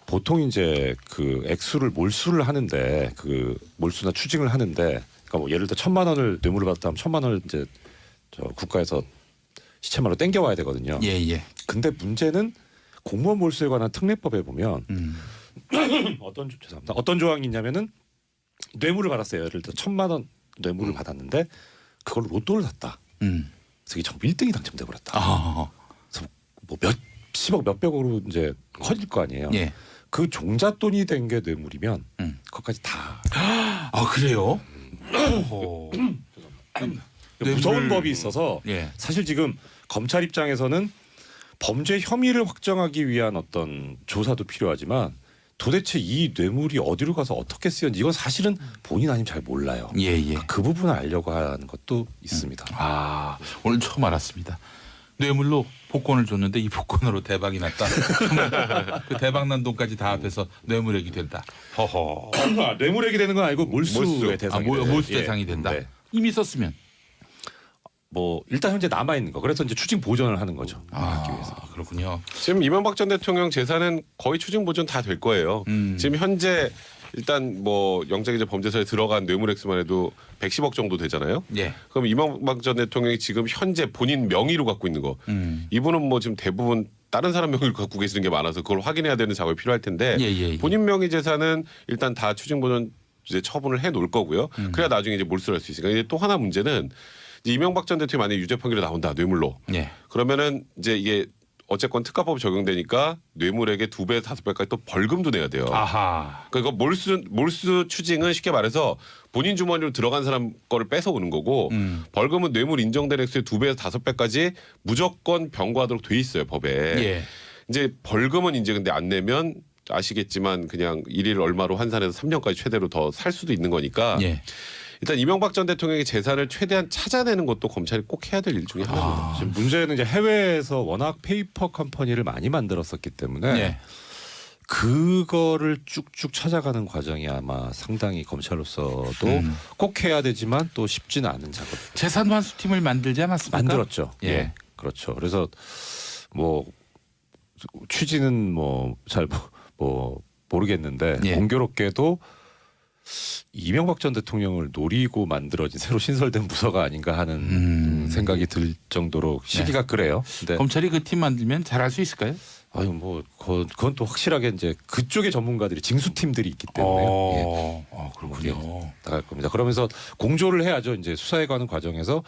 보통 이제 그 액수를 몰수를 하는데 그 몰수나 추징을 하는데 그러니까 뭐 예를 들어 1,000만 원을 뇌물을 받았다 하면 1,000만 원을 이제 저 국가에서 시체말로 땡겨와야 되거든요. 예. 근데 문제는 공무원 몰수에 관한 특례법에 보면 어떤 조항이 있냐면은 뇌물을 받았어요. 예를 들어 1,000만 원 뇌물을 받았는데 그걸로 로또를 샀다. 그래서 이게 전부 1등이 당첨돼 버렸다. 그래서 뭐 몇십억 몇백억으로 이제 커질 거 아니에요. 예. 그 종잣돈이 된 게 뇌물이면 그것까지 다. 아 그래요? 무서운 법이 있어서 예. 사실 지금 검찰 입장에서는 범죄 혐의를 확정하기 위한 어떤 조사도 필요하지만 도대체 이 뇌물이 어디로 가서 어떻게 쓰였는지 이건 사실은 본인 아니면 잘 몰라요. 예. 그 부분을 알려고 하는 것도 있습니다. 아 오늘 처음 알았습니다. 뇌물로 복권을 줬는데 이 복권으로 대박이 났다. 그 대박난 돈까지 다 합해서 뇌물액이 된다. 허허. 뇌물액이 되는 건 아니고 몰수의 대상이 몰수 대상이 된다. 네. 이미 썼으면. 뭐 일단 현재 남아 있는 거. 그래서 이제 추징 보전을 하는 거죠. 하기 위해서. 그렇군요. 지금 이명박 전 대통령 재산은 거의 추징 보전 다 될 거예요. 지금 현재 일단 뭐 영장이제 범죄서에 들어간 뇌물 액수만 해도 110억 정도 되잖아요. 예. 그럼 이명박 전 대통령이 지금 현재 본인 명의로 갖고 있는 거, 이분은 뭐 지금 대부분 다른 사람 명의로 갖고 계시는 게 많아서 그걸 확인해야 되는 작업이 필요할 텐데 예. 본인 명의 재산은 일단 다 추징 보전 이제 처분을 해 놓을 거고요. 그래야 나중에 이제 몰수를 할 수 있으니까. 이제 또 하나 문제는 이제 이명박 전 대통령이 만약에 유죄 판결이 나온다 뇌물로. 예. 그러면은 이제 이게 어쨌건 특가법 적용되니까 뇌물액의 2배, 5배까지 또 벌금도 내야 돼요. 아하. 그러니까 몰수 추징은 쉽게 말해서 본인 주머니로 들어간 사람 거를 뺏어오는 거고 벌금은 뇌물 인정된 액수의 2배에서 5배까지 무조건 병과하도록 돼 있어요 법에. 예. 이제 벌금은 이제 근데 안 내면 아시겠지만 그냥 일일 얼마로 환산해서 3년까지 최대로 더 살 수도 있는 거니까. 예. 일단 이명박 전 대통령의 재산을 최대한 찾아내는 것도 검찰이 꼭 해야 될 일 중에 하나입니다. 지금 문제는 이제 해외에서 워낙 페이퍼 컴퍼니를 많이 만들었었기 때문에 예. 그거를 쭉쭉 찾아가는 과정이 아마 상당히 검찰로서도 꼭 해야 되지만 또 쉽지는 않은 작업. 재산 환수팀을 만들지 않았습니까? 만들었죠. 예. 그렇죠. 그래서 뭐 취지는 뭐 잘 모르겠는데 예. 공교롭게도 이명박 전 대통령을 노리고 만들어진 새로 신설된 부서가 아닌가 하는 생각이 들 정도로 시기가 그래요. 근데 검찰이 그 팀 만들면 잘할 수 있을까요? 아유 뭐 그건 또 확실하게 이제 그쪽의 전문가들이 징수팀들이 있기 때문에요. 그렇군요. 나갈 겁니다. 그러면서 공조를 해야죠. 이제 수사에 가는 과정에서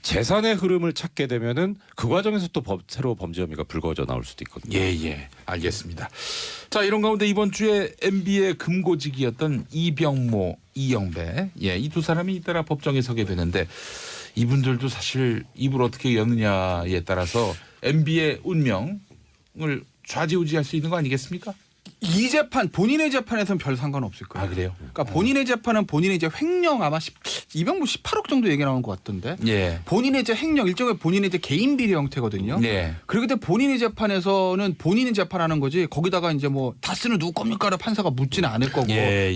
재산의 흐름을 찾게 되면은 그 과정에서 또 새로 범죄 혐의가 불거져 나올 수도 있거든요. 예. 알겠습니다. 자 이런 가운데 이번 주에 MB의 금고직이었던 이병모, 이영배, 이 두 사람이 잇따라 법정에 서게 되는데 이분들도 사실 입을 어떻게 여느냐에 따라서 MB의 운명을 좌지우지할 수 있는 거 아니겠습니까? 이 재판 본인의 재판에서는 별 상관없을 거예요. 아 그래요? 그러니까 본인의 재판은 본인의 이제 횡령 아마 이병무 18억 정도 얘기 나온 것 같던데. 예. 본인의 이제 횡령 일종의 본인의 이제 개인 비리 형태거든요. 예. 그리고 그때 본인의 재판에서는 본인이 재판하는 거지 거기다가 이제 뭐 다스는 누구 겁니까를 판사가 묻지는 않을 거고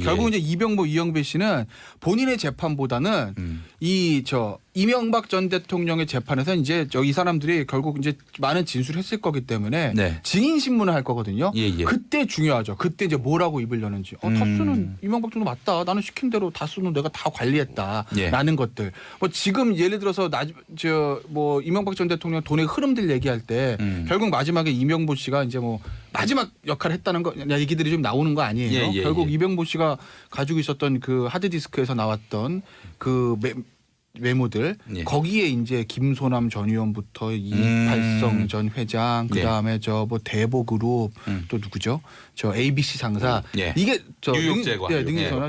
결국 이제 이병모 이영배 씨는 본인의 재판보다는 이명박 전 대통령의 재판에서 이제 이 사람들이 결국 이제 많은 진술을 했을 거기 때문에 증인 신문을 할 거거든요. 그때 중요하죠. 그때 이제 뭐라고 입을 여는지. 다스는 이명박 정도 맞다. 나는 시킨 대로 다스는 내가 다 관리했다. 라는 것들. 뭐 지금 예를 들어서 뭐 이명박 전 대통령 돈의 흐름들 얘기할 때 결국 마지막에 이명보 씨가 이제 뭐 마지막 역할을 했다는 거 얘기들이 좀 나오는 거 아니에요. 결국 이병보 씨가 가지고 있었던 그 하드디스크에서 나왔던 그 메모들 거기에 이제 김소남 전 의원부터 이팔성 전 회장 그다음에 뭐 대보그룹 또 누구죠? 저 ABC 상사 이게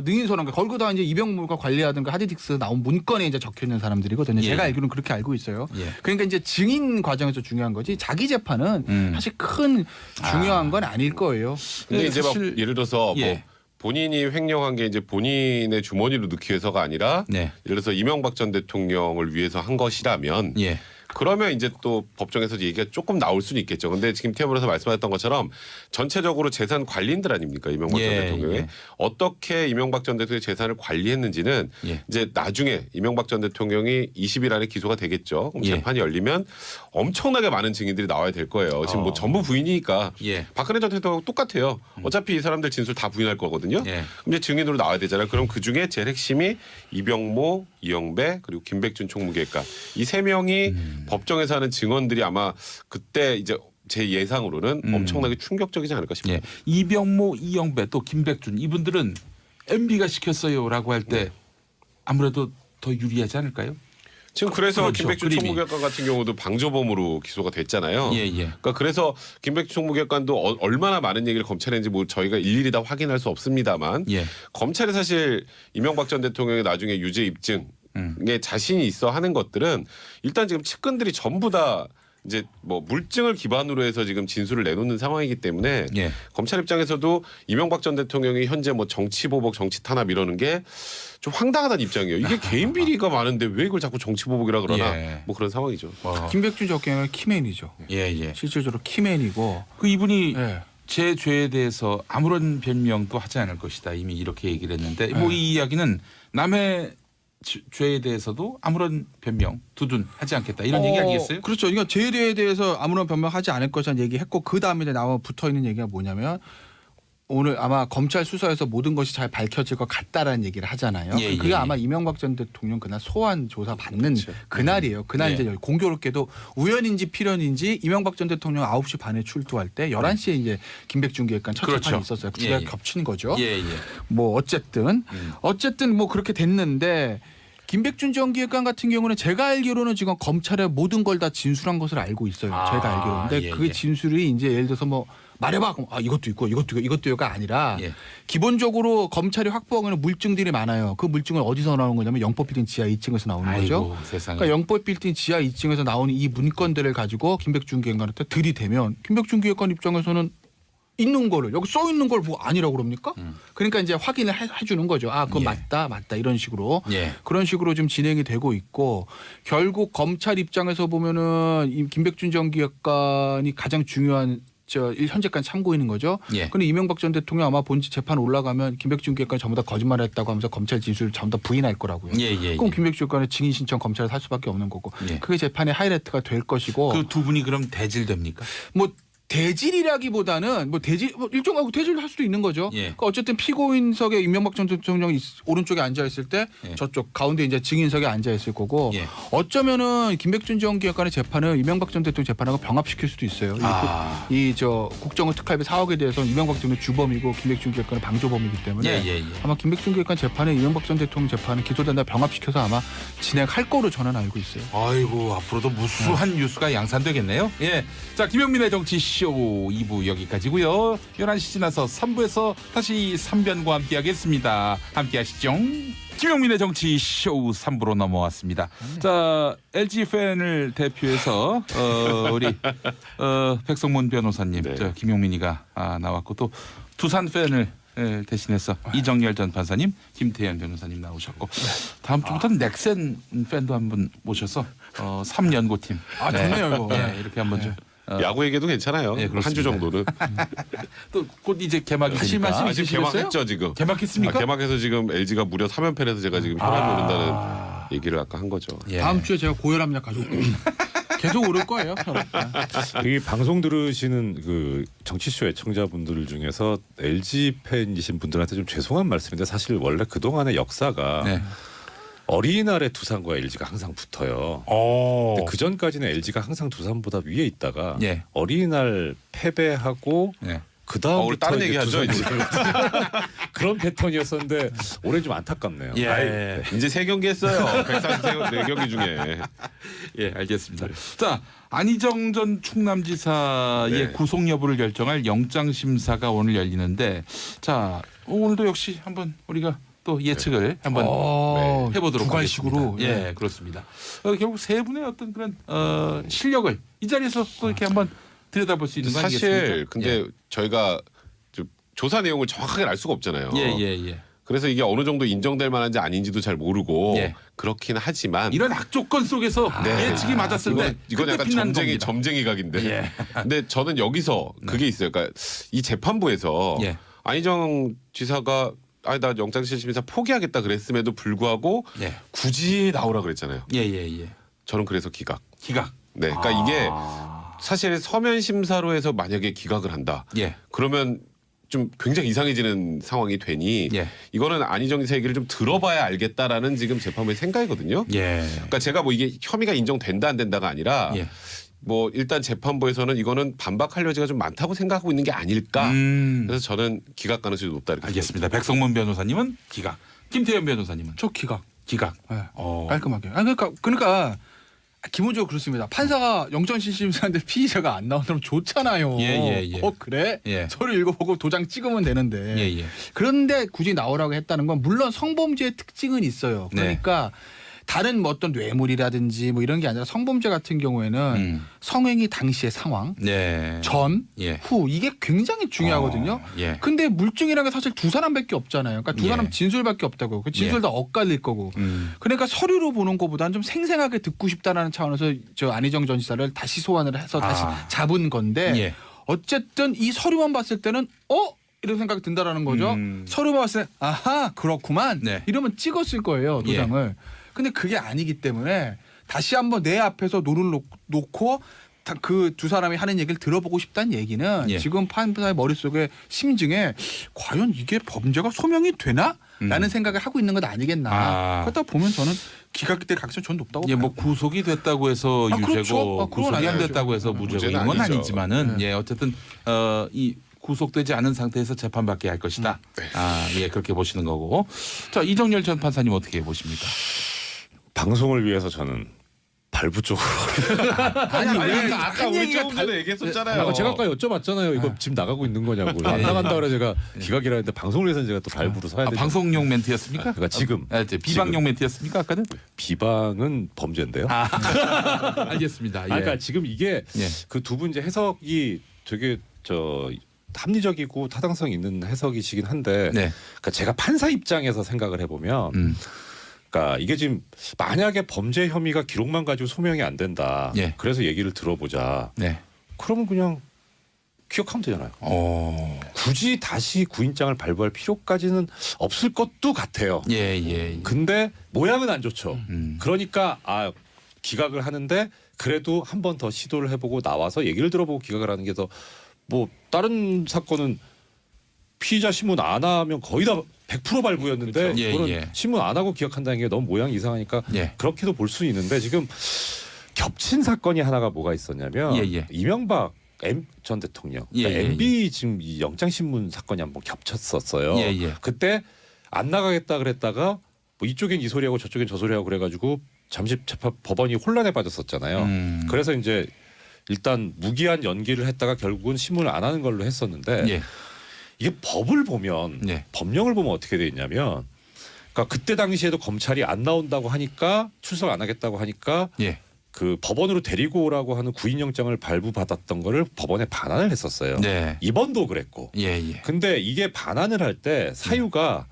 능인소남 거기다 이제 이병무가 관리하던 그 하드디스크 나온 문건에 이제 적혀 있는 사람들이거든요. 제가 알기로는 그렇게 알고 있어요. 그러니까 이제 증인 과정에서 중요한 거지 자기 재판은 사실 큰 중요한 건 아닐 거예요. 근데 이제 막 예를 들어서 뭐 본인이 횡령한 게 이제 본인의 주머니로 넣기 위해서가 아니라 예를 들어서 이명박 전 대통령을 위해서 한 것이라면 그러면 이제 또 법정에서 얘기가 조금 나올 수는 있겠죠. 근데 지금 태어나서 말씀하셨던 것처럼 전체적으로 재산 관리인들 아닙니까? 이명박 전 대통령이 어떻게 이명박 전 대통령의 재산을 관리했는지는 이제 나중에 이명박 전 대통령이 20일 안에 기소가 되겠죠. 그럼 재판이 열리면 엄청나게 많은 증인들이 나와야 될 거예요. 지금 뭐 전부 부인이니까 박근혜 전 대통령 똑같아요. 어차피 이 사람들 진술 다 부인할 거거든요. 그럼 이제 증인으로 나와야 되잖아요. 그럼 그 중에 제일 핵심이 이병모, 이영배 그리고 김백준 총무기획관 이 세 명이 법정에서 하는 증언들이 아마 그때 이제 제 예상으로는 엄청나게 충격적이지 않을까 싶어요. 이병모, 이영배 또 김백준 이분들은 MB가 시켰어요라고 할 때 아무래도 더 유리하지 않을까요? 지금 그래서 그렇죠. 김백준 총무기획관 같은 경우도 방조범으로 기소가 됐잖아요. 그러니까 그래서 김백준 총무기획관도 얼마나 많은 얘기를 검찰에 했는지 뭐 저희가 일일이 다 확인할 수 없습니다만 검찰이 사실 이명박 전 대통령의 나중에 유죄 입증에 자신이 있어 하는 것들은 일단 지금 측근들이 전부 다 이제 뭐 물증을 기반으로 해서 지금 진술을 내놓는 상황이기 때문에 검찰 입장에서도 이명박 전 대통령이 현재 뭐 정치 보복, 정치 탄압 이러는 게 좀 황당하다는 입장이에요. 이게 개인 비리가 많은데 왜 이걸 자꾸 정치 보복이라 그러나 뭐 그런 상황이죠. 김백준 전 경우는 키맨이죠. 실질적으로 키맨이고 그 이분이 제 죄에 대해서 아무런 변명도 하지 않을 것이다. 이미 이렇게 얘기를 했는데 뭐 이 이야기는 남의 죄에 대해서도 아무런 변명, 두둔하지 않겠다 이런 얘기 아니겠어요? 그렇죠. 그러니까 죄에 대해서 아무런 변명하지 않을 것이라는 얘기했고 그 다음에 나와 붙어 있는 얘기가 뭐냐면 오늘 아마 검찰 수사에서 모든 것이 잘 밝혀질 것 같다라는 얘기를 하잖아요. 그게 아마 이명박 전 대통령 그날 소환 조사 받는 그날이에요. 그날 이제 공교롭게도 우연인지 필연인지 이명박 전 대통령 9시 반에 출두할 때 11시에 이제 김백준 기획관 첫 재판이 있었어요. 두 개가 겹친 거죠. 뭐 어쨌든 뭐 그렇게 됐는데 김백준 전 기획관 같은 경우는 제가 알기로는 지금 검찰에 모든 걸 다 진술한 것을 알고 있어요. 제가 알기로는. 근데 그 진술이 이제 예를 들어서 뭐 말해봐. 그럼 이것도 있고 이것도가 아니라 기본적으로 검찰이 확보하는 물증들이 많아요. 그 물증은 어디서 나오는 거냐면 영법 빌딩 지하 2층에서 나오는 거죠. 그러니까 영법 빌딩 지하 2층에서 나오는 이 문건들을 가지고 김백준 기획관한테 들이대면 김백준 기획관 입장에서는 있는 거를 여기 써 있는 걸 보고 아니라고 그럽니까? 그러니까 이제 확인을 해주는 거죠. 아, 그건 맞다 이런 식으로 그런 식으로 좀 진행이 되고 있고 결국 검찰 입장에서 보면은 이 김백준 전 기획관이 가장 중요한 현재까지 참고인인 거죠. 그런데 이명박 전 대통령 아마 본지 재판 올라가면 김백준 기획관이 전부 다 거짓말했다고 하면서 검찰 진술을 전부 다 부인할 거라고요. 그럼 김백준 기획관의 증인 신청 검찰에 할 수밖에 없는 거고 그게 재판의 하이라이트가 될 것이고. 그 두 분이 그럼 대질됩니까? 뭐 대질이라기보다는 뭐 일종하고 대질을 할 수도 있는 거죠. 그러니까 어쨌든 피고인석에 이명박 전 대통령이 오른쪽에 앉아 있을 때 저쪽 가운데 이제 증인석에 앉아 있을 거고 어쩌면은 김백준 전 기획관의 재판을 이명박 전 대통령 재판하고 병합시킬 수도 있어요. 이 국정원 특활비 4억에 대해서는 이명박 대통령 주범이고 김백준 기획관은 방조범이기 때문에 아마 김백준 기획관 재판에 이명박 전 대통령 재판은 기소된다 병합시켜서 아마 진행할 거로 저는 알고 있어요. 아이고 앞으로도 무수한 뉴스가 양산되겠네요. 자 김영민의 정치쇼 2부 여기까지고요. 11시 지나서 3부에서 다시 3변과 함께하겠습니다. 함께하시죠. 김영민의 정치쇼 3부로 넘어왔습니다. 자 LG 팬을 대표해서 우리 백성문 변호사님, 저 김용민이가 나왔고 또 두산 팬을 대신해서 이정열 전 판사님, 김태현 변호사님 나오셨고 다음 주부터는 넥센 팬도 한분 모셔서 3연고팀 좋네요 이거. 이렇게 한번 좀 야구 얘기도 괜찮아요. 한 주 정도는. 또 곧 이제 개막이 하실 말씀 있으시겠어요? 개막했죠 지금. 개막했습니까? 개막해서 지금 LG가 무려 3연패해서 제가 지금 혈압이 오른다는 얘기를 아까 한 거죠. 다음 주에 제가 고혈압약 가져올게요. 계속 오를 거예요. 이 방송 들으시는 그 정치쇼 애청자분들 중에서 LG 팬이신 분들한테 좀 죄송한 말씀인데 사실 원래 그동안의 역사가 어린이날에 두산과 LG가 항상 붙어요. 근데 그 전까지는 LG가 항상 두산보다 위에 있다가 어린이날 패배하고 그 다음부터 다른 얘기하죠. 그런 패턴이었었는데 올해 좀 안타깝네요. 이제 3경기 했어요. 144경기 중에. 알겠습니다. 자 안희정 전 충남지사의 구속 여부를 결정할 영장 심사가 오늘 열리는데 자 오늘도 역시 한번 우리가 또 예측을 한번 해보도록 하겠습니다. 그렇습니다. 결국 세 분의 어떤 그런 실력을 이 자리에서 또 이렇게 한번 들여다볼 수 있는 거 아니겠습니까? 사실 근데 저희가 조사 내용을 정확하게 알 수가 없잖아요. 그래서 이게 어느 정도 인정될 만한지 아닌지도 잘 모르고 그렇긴 하지만 이런 악조건 속에서 예측이 맞았을 때 이건 약간 점쟁이 각인데. 근데 저는 여기서 그게 있어요. 그러니까 이 재판부에서 안희정 지사가 나 영장실질심사 포기하겠다 그랬음에도 불구하고 굳이 나오라 그랬잖아요. 저는 그래서 기각. 네, 그러니까 이게 사실 서면 심사로 해서 만약에 기각을 한다. 그러면 좀 굉장히 이상해지는 상황이 되니 이거는 안희정 지사 얘기를 좀 들어봐야 알겠다라는 지금 재판부의 생각이거든요. 그러니까 제가 뭐 이게 혐의가 인정된다 안 된다가 아니라 뭐 일단 재판부에서는 이거는 반박할 여지가 좀 많다고 생각하고 있는 게 아닐까. 그래서 저는 기각 가능성이 높다 이렇게 알겠습니다. 백성문 변호사님은 기각, 김태현 변호사님은 저 기각. 네. 깔끔하게. 그러니까 기본적으로 그렇습니다. 판사가 영장실질심사인데 피의자가 안 나오면 좋잖아요. 그래? 서류 읽어보고 도장 찍으면 되는데. 그런데 굳이 나오라고 했다는 건 물론 성범죄의 특징은 있어요. 그러니까 다른 뭐 어떤 뇌물이라든지 뭐 이런 게 아니라 성범죄 같은 경우에는 성행위 당시의 상황, 전, 후 이게 굉장히 중요하거든요. 근데 물증이라는 게 사실 두 사람밖에 없잖아요. 그러니까 두 사람 진술밖에 없다고. 그 진술 다 엇갈릴 거고. 그러니까 서류로 보는 것보다는 좀 생생하게 듣고 싶다라는 차원에서 저 안희정 전 지사를 다시 소환을 해서 다시 잡은 건데 어쨌든 이 서류만 봤을 때는 이런 생각이 든다라는 거죠. 서류만 봤을 때 아하 그렇구만 이러면 찍었을 거예요 도장을. 근데 그게 아니기 때문에 다시 한번 내 앞에서 노를 놓고 그 두 사람이 하는 얘기를 들어보고 싶다는 얘기는 지금 판사의 머릿속에 심증에 과연 이게 범죄가 소명이 되나? 라는 생각을 하고 있는 것 아니겠나. 그렇다 보면 저는 기각될 가능성이 전 높다고 봐요. 뭐 구속이 됐다고 해서 유죄고 그렇죠. 구속이 안 됐다고 해서 무죄인 건 아니지만은 어쨌든 이 구속되지 않은 상태에서 재판받게 할 것이다. 그렇게 보시는 거고. 자, 이정열 전 판사님 어떻게 보십니까? 방송을 위해서 저는 발부 쪽으로. 아까 우리 조금 전에 얘기했었잖아요. 제가 아까 여쭤봤잖아요. 이거 지금 나가고 있는 거냐고. 안 나간다 그래 제가 기각이라 했는데 방송을 위해서는 제가 또 발부로 서야 되죠. 방송용 멘트였습니까? 그러니까 지금 비방용 멘트였습니까? 아까는? 비방은 범죄인데요. 알겠습니다. 그러니까 지금 이게 그 두 분 이제 해석이 되게 합리적이고 타당성 있는 해석이시긴 한데 그러니까 제가 판사 입장에서 생각을 해보면 그러니까 이게 지금 만약에 범죄 혐의가 기록만 가지고 소명이 안 된다. 그래서 얘기를 들어보자. 그러면 그냥 기억하면 되잖아요. 굳이 다시 구인장을 발부할 필요까지는 없을 것도 같아요. 근데 모양은 안 좋죠. 그러니까 기각을 하는데 그래도 한 번 더 시도를 해보고 나와서 얘기를 들어보고 기각을 하는 게 더 뭐 다른 사건은 피의자 신문 안 하면 거의 다 100% 발부였는데 그거는 신문 안 하고 기각한다는 게 너무 모양이 이상하니까 그렇게도 볼 수 있는데 지금 겹친 사건이 하나가 뭐가 있었냐면 이명박 전 대통령 MB 지금 이 영장신문 사건이 한번 겹쳤었어요. 그때 안 나가겠다 그랬다가 뭐 이쪽엔 이 소리하고 저쪽엔 저 소리하고 그래가지고 잠시 법원이 혼란에 빠졌었잖아요. 그래서 이제 일단 무기한 연기를 했다가 결국은 신문을 안 하는 걸로 했었는데 이게 법을 보면 법령을 보면 어떻게 돼 있냐면 그러니까 그때 당시에도 검찰이 안 나온다고 하니까 출석 안 하겠다고 하니까 그 법원으로 데리고 오라고 하는 구인영장을 발부받았던 거를 법원에 반환을 했었어요. 이번도 그랬고. 근데 이게 반환을 할 때 사유가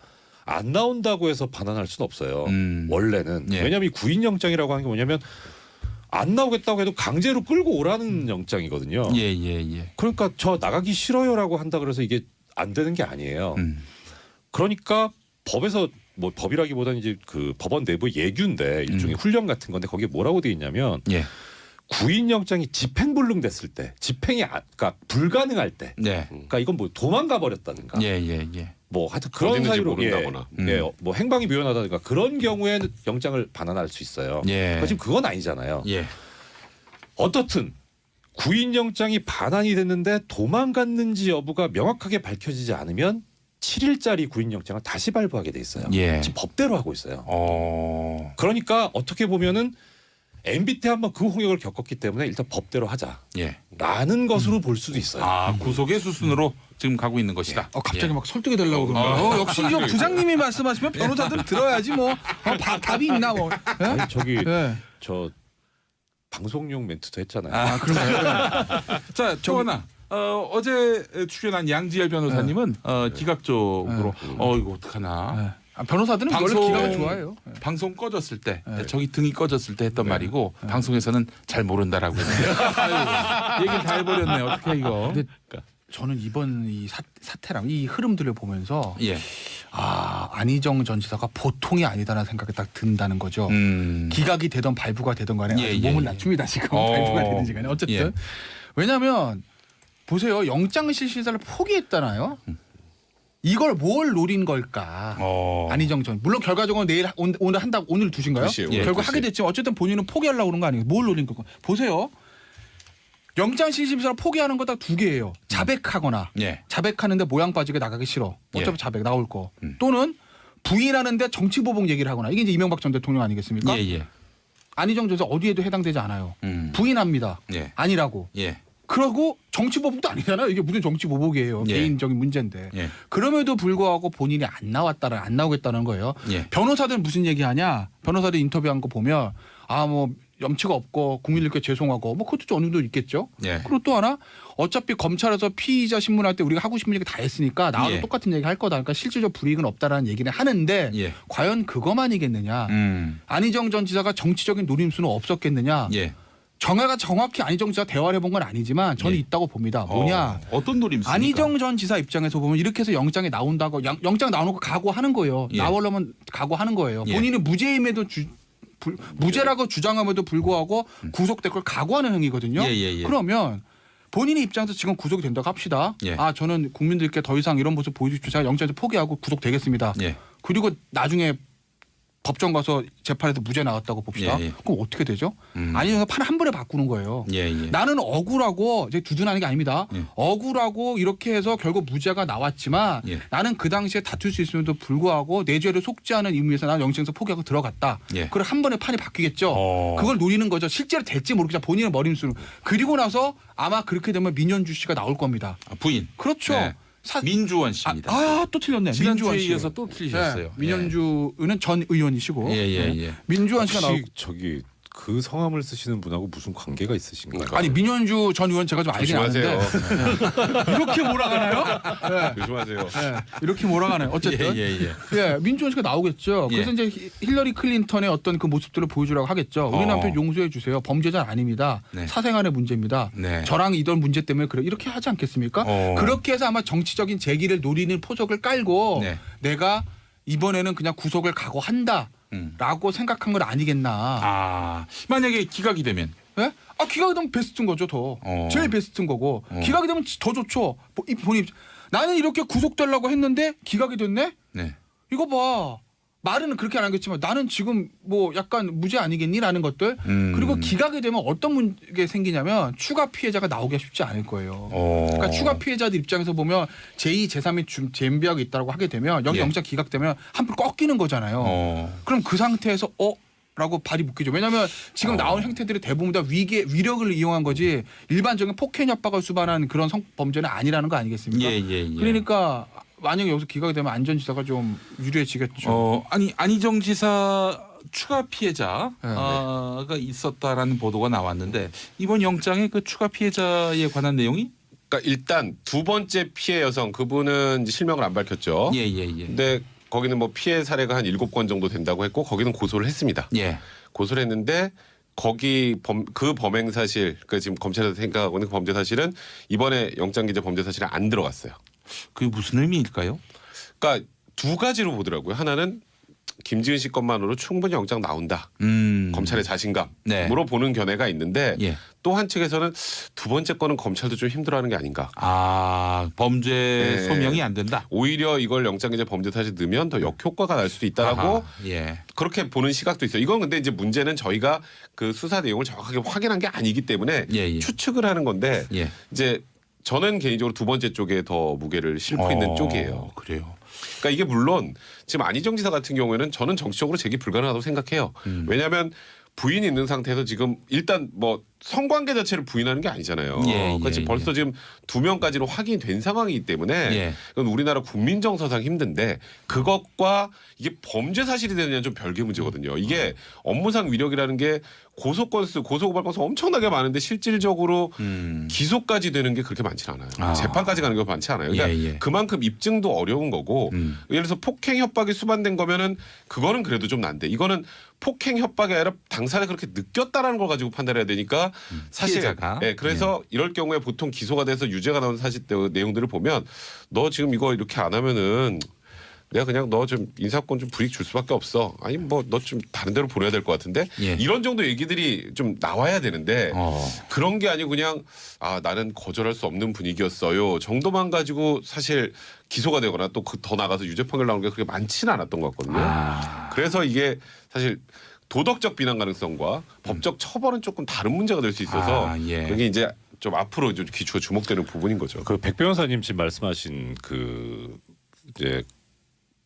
안 나온다고 해서 반환할 수는 없어요. 원래는. 왜냐하면 이 구인영장이라고 하는 게 뭐냐면 안 나오겠다고 해도 강제로 끌고 오라는 영장이거든요. 그러니까 저 나가기 싫어요라고 한다 그래서 이게 안 되는 게 아니에요. 그러니까 법에서 뭐 법이라기보다는 이제 그 법원 내부 예규인데 일종의 훈련 같은 건데 거기에 뭐라고 돼 있냐면 구인영장이 집행불능 됐을 때 집행이 그러니까 불가능할 때 그러니까 이건 뭐 도망가 버렸다든가 뭐 하여튼 그런 사유로 뭐 행방이 묘연하다든가 그런 경우에는 영장을 반환할 수 있어요. 지금 그건 아니잖아요. 어떻든 구인영장이 반환이 됐는데 도망갔는지 여부가 명확하게 밝혀지지 않으면 7일짜리 구인영장을 다시 발부하게 돼 있어요. 지금 법대로 하고 있어요. 그러니까 어떻게 보면은 MB 때 한번 그 홍역을 겪었기 때문에 일단 법대로 하자라는 것으로 볼 수도 있어요. 구속의 수순으로 지금 가고 있는 것이다. 갑자기 막 설득이 되려고 그러네요. 역시 저 부장님이 말씀하시면 변호사들은 들어야지 뭐 답이 있나 뭐. 아니, 저 방송용 멘트도 했잖아요. 그런가요? 자, 또 하나. 어제 출연한 양지열 변호사님은 기각적으로 이거 어떡하나. 변호사들은 원래 기각을 좋아해요. 방송 꺼졌을 때 저기 등이 꺼졌을 때 했던 말이고 방송에서는 잘 모른다라고 했는데 얘기를 다 해버렸네. 어떻게 이거. 근데 저는 이번 이 사태랑 이 흐름들을 보면서 안희정 전 지사가 보통이 아니다라는 생각이 딱 든다는 거죠. 기각이 되던 발부가 되던 간에 몸을 낮춥니다. 지금 발부가 되든지 간에 어쨌든. 왜냐하면 보세요. 영장실시사를 포기했잖아요. 이걸 뭘 노린 걸까? 안희정 전 물론 결과적으로 내일 오늘 한다고 오늘 2시인가요? 2시, 결국 2시. 하게 됐지만 어쨌든 본인은 포기하려고 그런 거 아니에요. 뭘 노린 걸까? 보세요. 영장실시사를 포기하는 거 딱 2개예요. 자백하거나 자백하는데 모양 빠지게 나가기 싫어. 어차피 자백 나올 거. 또는 부인하는데 정치보복 얘기를 하거나. 이게 이제 이명박 전 대통령 아니겠습니까? 안희정 전 지사 어디에도 해당되지 않아요. 부인합니다. 아니라고. 그러고 정치보복도 아니잖아요. 이게 무슨 정치보복이에요. 개인적인 문제인데. 그럼에도 불구하고 본인이 안 나오겠다는 거예요. 변호사들 무슨 얘기하냐. 변호사들 인터뷰한 거 보면 뭐 염치가 없고 국민들께 죄송하고 뭐 그것도 어느 정도 있겠죠. 그리고 또 하나 어차피 검찰에서 피의자 신문할 때 우리가 하고 싶은 얘기 다 했으니까 나와도 똑같은 얘기 할 거다. 그러니까 실질적 불이익은 없다라는 얘기를 하는데 과연 그것만이겠느냐. 안희정 전 지사가 정치적인 노림수는 없었겠느냐. 정화가 정확히 안희정 지사 대화를 해본 건 아니지만 저는 있다고 봅니다. 뭐냐. 어떤 노림수입니까? 안희정 전 지사 입장에서 보면 이렇게 해서 영장이 나온다고 영장 나오는 거 각오하는 거예요. 나오려면 각오하는 거예요. 본인은 무죄임에도 무죄라고 주장함에도 불구하고 구속될 걸 각오하는 행위거든요. 그러면 본인의 입장에서 지금 구속이 된다고 합시다. 저는 국민들께 더 이상 이런 모습 보여주십시오. 제가 영장에서 포기하고 구속되겠습니다. 그리고 나중에 법정 가서 재판에서 무죄 나왔다고 봅시다. 그럼 어떻게 되죠? 아니면 판 한 번에 바꾸는 거예요. 나는 억울하고 이제 두둔하는 게 아닙니다. 억울하고 이렇게 해서 결국 무죄가 나왔지만 나는 그 당시에 다툴 수 있음에도 불구하고 내 죄를 속지 않은 의미에서 나는 영장에서 포기하고 들어갔다. 그럼 한 번에 판이 바뀌겠죠. 그걸 노리는 거죠. 실제로 될지 모르겠지만 본인의 머릿수로. 그리고 나서 아마 그렇게 되면 민현주 씨가 나올 겁니다. 부인. 그렇죠. 민주원 씨입니다. 또 틀렸네. 민주원 씨에서 또 틀리셨어요. 민현주는 전 의원이시고. 민주원 씨가 나오고. 저기 그 성함을 쓰시는 분하고 무슨 관계가 있으신가요? 아니 민현주 전 의원 제가 좀 알긴 아는데 이렇게 몰아가나요? 조심하세요. 이렇게 몰아가나요? 어쨌든 민주원 씨가 나오겠죠. 그래서 이제 힐러리 클린턴의 어떤 그 모습들을 보여주라고 하겠죠. 우리 남편 용서해 주세요. 범죄자는 아닙니다. 사생활의 문제입니다. 저랑 이런 문제 때문에 그래 이렇게 하지 않겠습니까? 그렇게 해서 아마 정치적인 재기를 노리는 포석을 깔고 내가 이번에는 그냥 구속을 각오한다. 라고 생각한 건 아니겠나. 만약에 기각이 되면. 기각이 되면 베스트인 거죠. 더. 제일 베스트인 거고. 기각이 되면 더 좋죠. 본인 나는 이렇게 구속되려고 했는데 기각이 됐네. 이거 봐. 말은 그렇게 안 하겠지만 나는 지금 뭐 약간 무죄 아니겠니라는 것들. 그리고 기각이 되면 어떤 문제가 생기냐면 추가 피해자가 나오기가 쉽지 않을 거예요. 그러니까 추가 피해자들 입장에서 보면 제2, 제3의 재임비하고 있다고 하게 되면 여기 영장 기각되면 한풀 꺾이는 거잖아요. 그럼 그 상태에서 라고 발이 묶이죠. 왜냐하면 지금 나온 형태들이 대부분 다 위력을 이용한 거지 일반적인 폭행 협박을 수반한 그런 성범죄는 아니라는 거 아니겠습니까? 그러니까 만약에 여기서 기각이 되면 안전 지사가 좀 유리해지겠죠. 안희정 지사 추가 피해자가 있었다라는 보도가 나왔는데 이번 영장에 그 추가 피해자에 관한 내용이? 그러니까 일단 두 번째 피해 여성 그분은 이제 실명을 안 밝혔죠. 근데 거기는 뭐 피해 사례가 한 7건 정도 된다고 했고 거기는 고소를 했습니다. 고소를 했는데 거기 그 범행 사실, 그 지금 검찰에서 생각하고 있는 그 범죄 사실은 이번에 영장 기재 범죄 사실에 안 들어갔어요. 그게 무슨 의미일까요? 그러니까 두 가지로 보더라고요. 하나는 김지은 씨 것만으로 충분히 영장 나온다. 검찰의 자신감으로 보는 견해가 있는데 또 한 측에서는 두 번째 거는 검찰도 좀 힘들어하는 게 아닌가. 범죄 소명이 안 된다. 오히려 이걸 영장기재 범죄 사실 넣으면 더 역효과가 날 수도 있다라고 그렇게 보는 시각도 있어요. 이건 근데 이제 문제는 저희가 그 수사 내용을 정확하게 확인한 게 아니기 때문에 추측을 하는 건데 이제 저는 개인적으로 두 번째 쪽에 더 무게를 싣고 있는 쪽이에요. 그래요. 그러니까 이게 물론 지금 안희정 지사 같은 경우에는 저는 정치적으로 제기 불가능하다고 생각해요. 왜냐하면 부인이 있는 상태에서 지금 일단 뭐 성관계 자체를 bu인하는 게 아니잖아요. 그렇지 벌써 지금 2명까지는 확인이 된 상황이기 때문에 그건 우리나라 국민 정서상 힘든데 그것과 이게 범죄 사실이 되느냐는 좀 별개 문제거든요. 이게 업무상 위력이라는 게 고소 건수, 고소 고발 건수 엄청나게 많은데 실질적으로 기소까지 되는 게 그렇게 많지는 않아요. 재판까지 가는 게 많지 않아요. 그러니까 그만큼 입증도 어려운 거고 예를 들어서 폭행 협박이 수반된 거면은 그거는 그래도 좀 난데 이거는 폭행 협박이 아니라 당사자 그렇게 느꼈다라는 걸 가지고 판단해야 되니까 사실 피해자가. 그래서 이럴 경우에 보통 기소가 돼서 유죄가 나오는 사실 내용들을 보면 너 지금 이거 이렇게 안 하면은 내가 그냥 너 좀 인사권 좀 불이익 줄 수밖에 없어. 아니 뭐 너 좀 다른 데로 보내야 될 것 같은데 이런 정도 얘기들이 좀 나와야 되는데 그런 게 아니고 그냥 아 나는 거절할 수 없는 분위기였어요 정도만 가지고 사실 기소가 되거나 또 더 나가서 유죄 판결 나오는 게 그렇게 많지는 않았던 것 같거든요. 그래서 이게 사실 도덕적 비난 가능성과 법적 처벌은 조금 다른 문제가 될 수 있어서 그게 이제 좀 앞으로 좀 기초가 주목되는 부분인 거죠. 그 백 변호사님 지금 말씀하신 그 이제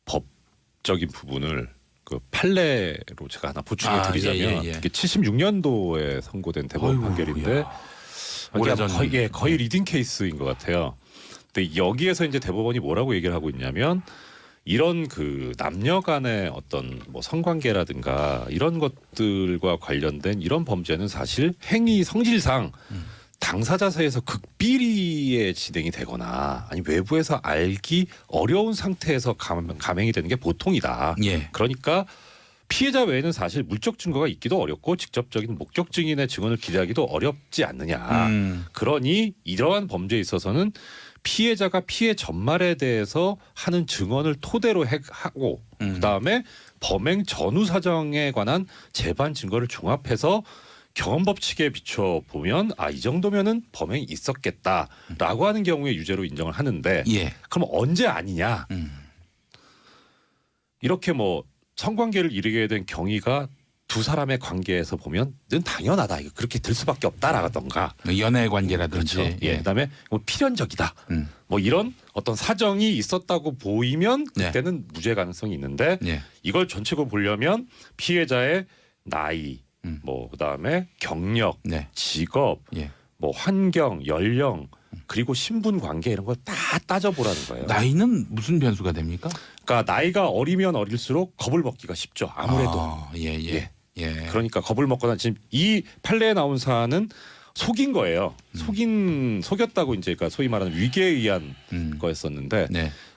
법적인 부분을 그 판례로 제가 하나 보충해 드리자면 이게 76년도에 선고된 대법원 판결인데 거의 리딩 케이스인 것 같아요. 근데 여기에서 이제 대법원이 뭐라고 얘기를 하고 있냐면 이런 그 남녀 간의 어떤 뭐 성관계라든가 이런 것들과 관련된 이런 범죄는 사실 행위 성질상 당사자 사이에서 극비리에 진행이 되거나 아니 외부에서 알기 어려운 상태에서 감행이 되는 게 보통이다. 그러니까 피해자 외에는 사실 물적 증거가 있기도 어렵고 직접적인 목격 증인의 증언을 기대하기도 어렵지 않느냐. 그러니 이러한 범죄에 있어서는 피해자가 피해 전말에 대해서 하는 증언을 토대로 하고 그다음에 범행 전후 사정에 관한 재반 증거를 종합해서 경험 법칙에 비춰 보면 아 이 정도면은 범행이 있었겠다라고 하는 경우에 유죄로 인정을 하는데 그럼 언제 아니냐? 이렇게 뭐 성관계를 이르게 된 경위가 두 사람의 관계에서 보면 는 당연하다. 이거 그렇게 될 수밖에 없다라던가 연애 관계라든지 그렇죠. 그다음에 뭐 필연적이다. 뭐 이런 어떤 사정이 있었다고 보이면 그때는 무죄 가능성이 있는데 이걸 전체적으로 보려면 피해자의 나이 뭐 그다음에 경력, 직업, 뭐 환경, 연령 그리고 신분 관계 이런 걸 다 따져보라는 거예요. 나이는 무슨 변수가 됩니까? 그러니까 나이가 어리면 어릴수록 겁을 먹기가 쉽죠. 아무래도. 그러니까 겁을 먹거나 지금 이 판례에 나온 사안은 속인 거예요. 속였다고 이제 그러니까 소위 말하는 위계에 의한 거였었는데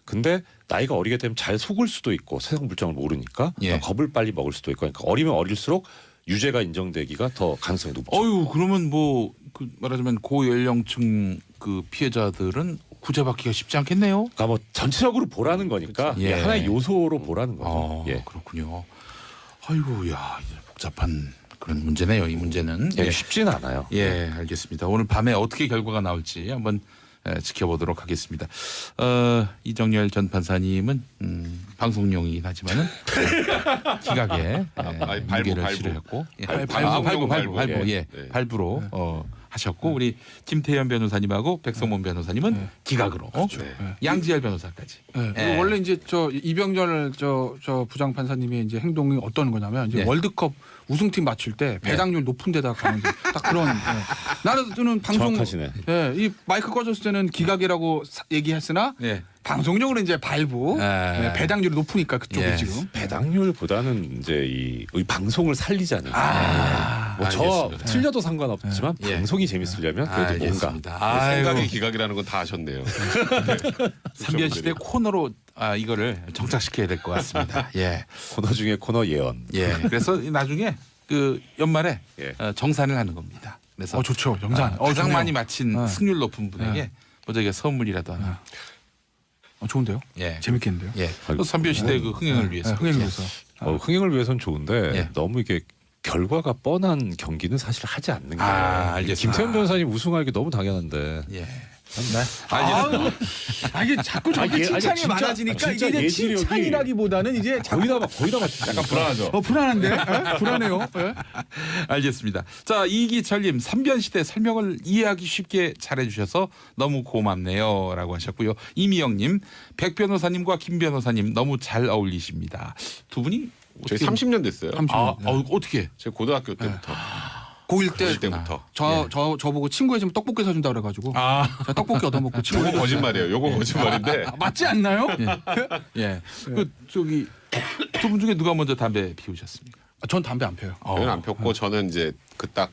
근데 나이가 어리게 되면 잘 속을 수도 있고 세상 물정을 모르니까 겁을 빨리 먹을 수도 있고 그러니까 어리면 어릴수록 유죄가 인정되기가 더 가능성이 높죠. 그러면 뭐 그 말하자면 고연령층 그 피해자들은 구제받기가 쉽지 않겠네요. 그러니까 뭐 전체적으로 보라는 거니까 하나의 요소로 보라는 거죠. 그렇군요. 아이고 야 복잡한 그런 문제네요. 이 문제는 쉽지는 않아요. 알겠습니다. 오늘 밤에 어떻게 결과가 나올지 한번 지켜보도록 하겠습니다. 이정열 전 판사님은 방송용이긴 하지만은 기각에 무게를 실으셨고 발부로 하셨고 우리 김태현 변호사님하고 백성문 변호사님은 기각으로 양지열 변호사까지. 원래 이제 저 이병렬 저 부장 판사님의 이제 행동이 어떤 거냐면 이제 월드컵 우승팀 맞출 때 배당률 높은 데다 가는 딱 그런. 나는 방송 이 마이크 꺼졌을 때는 기각이라고 얘기했으나 방송용으로 이제 발부 배당률이 높으니까 그쪽이 지금 배당률보다는 이제 이 방송을 살리자는. 뭐 저 틀려도 상관없지만 방송이 재밌으려면 그래도 뭔가 생각의 기각이라는 건 다 하셨네요. 삼변 시대 코너로 이거를 정착시켜야 될 것 같습니다. 코너 중에 코너 예언. 그래서 나중에 그 연말에 정산을 하는 겁니다. 그래서 좋죠. 정산. 가장 많이 마친 승률 높은 분에게 뭐 저기 선물이라도 하나. 좋은데요? 재밌겠는데요? 삼변 시대 그 흥행을 위해서. 흥행을 위해서는 좋은데 너무 이게 결과가 뻔한 경기는 사실 하지 않는 거예요. 알겠습니다. 김태현 변호사님 우승하기 너무 당연한데. 네. 알겠습니다. 이게 자꾸 저렇게 칭찬이 많아지니까 이게 이제 칭찬이라기보다는 이제 거의 다 맞추죠. 약간 불안하죠. 불안한데? 네? 불안해요. 네? 알겠습니다. 자, 이기철님 3변시대 설명을 이해하기 쉽게 잘해주셔서 너무 고맙네요라고 하셨고요. 이미영님 백 변호사님과 김 변호사님 너무 잘 어울리십니다. 두 분이 저희 30년 됐어요. 30년. 어떻게? 제가 고등학교 때부터. 고1 때부터 저보고 친구해주면 떡볶이 사준다 그래가지고 제가 떡볶이 얻어먹고 요거 거짓말이에요. 요거 거짓말인데 맞지 않나요? 예. 그 저기 두 분 중에 누가 먼저 담배 피우셨습니까? 전 담배 안 펴요. 저는 안 폈고 저는 이제 그 딱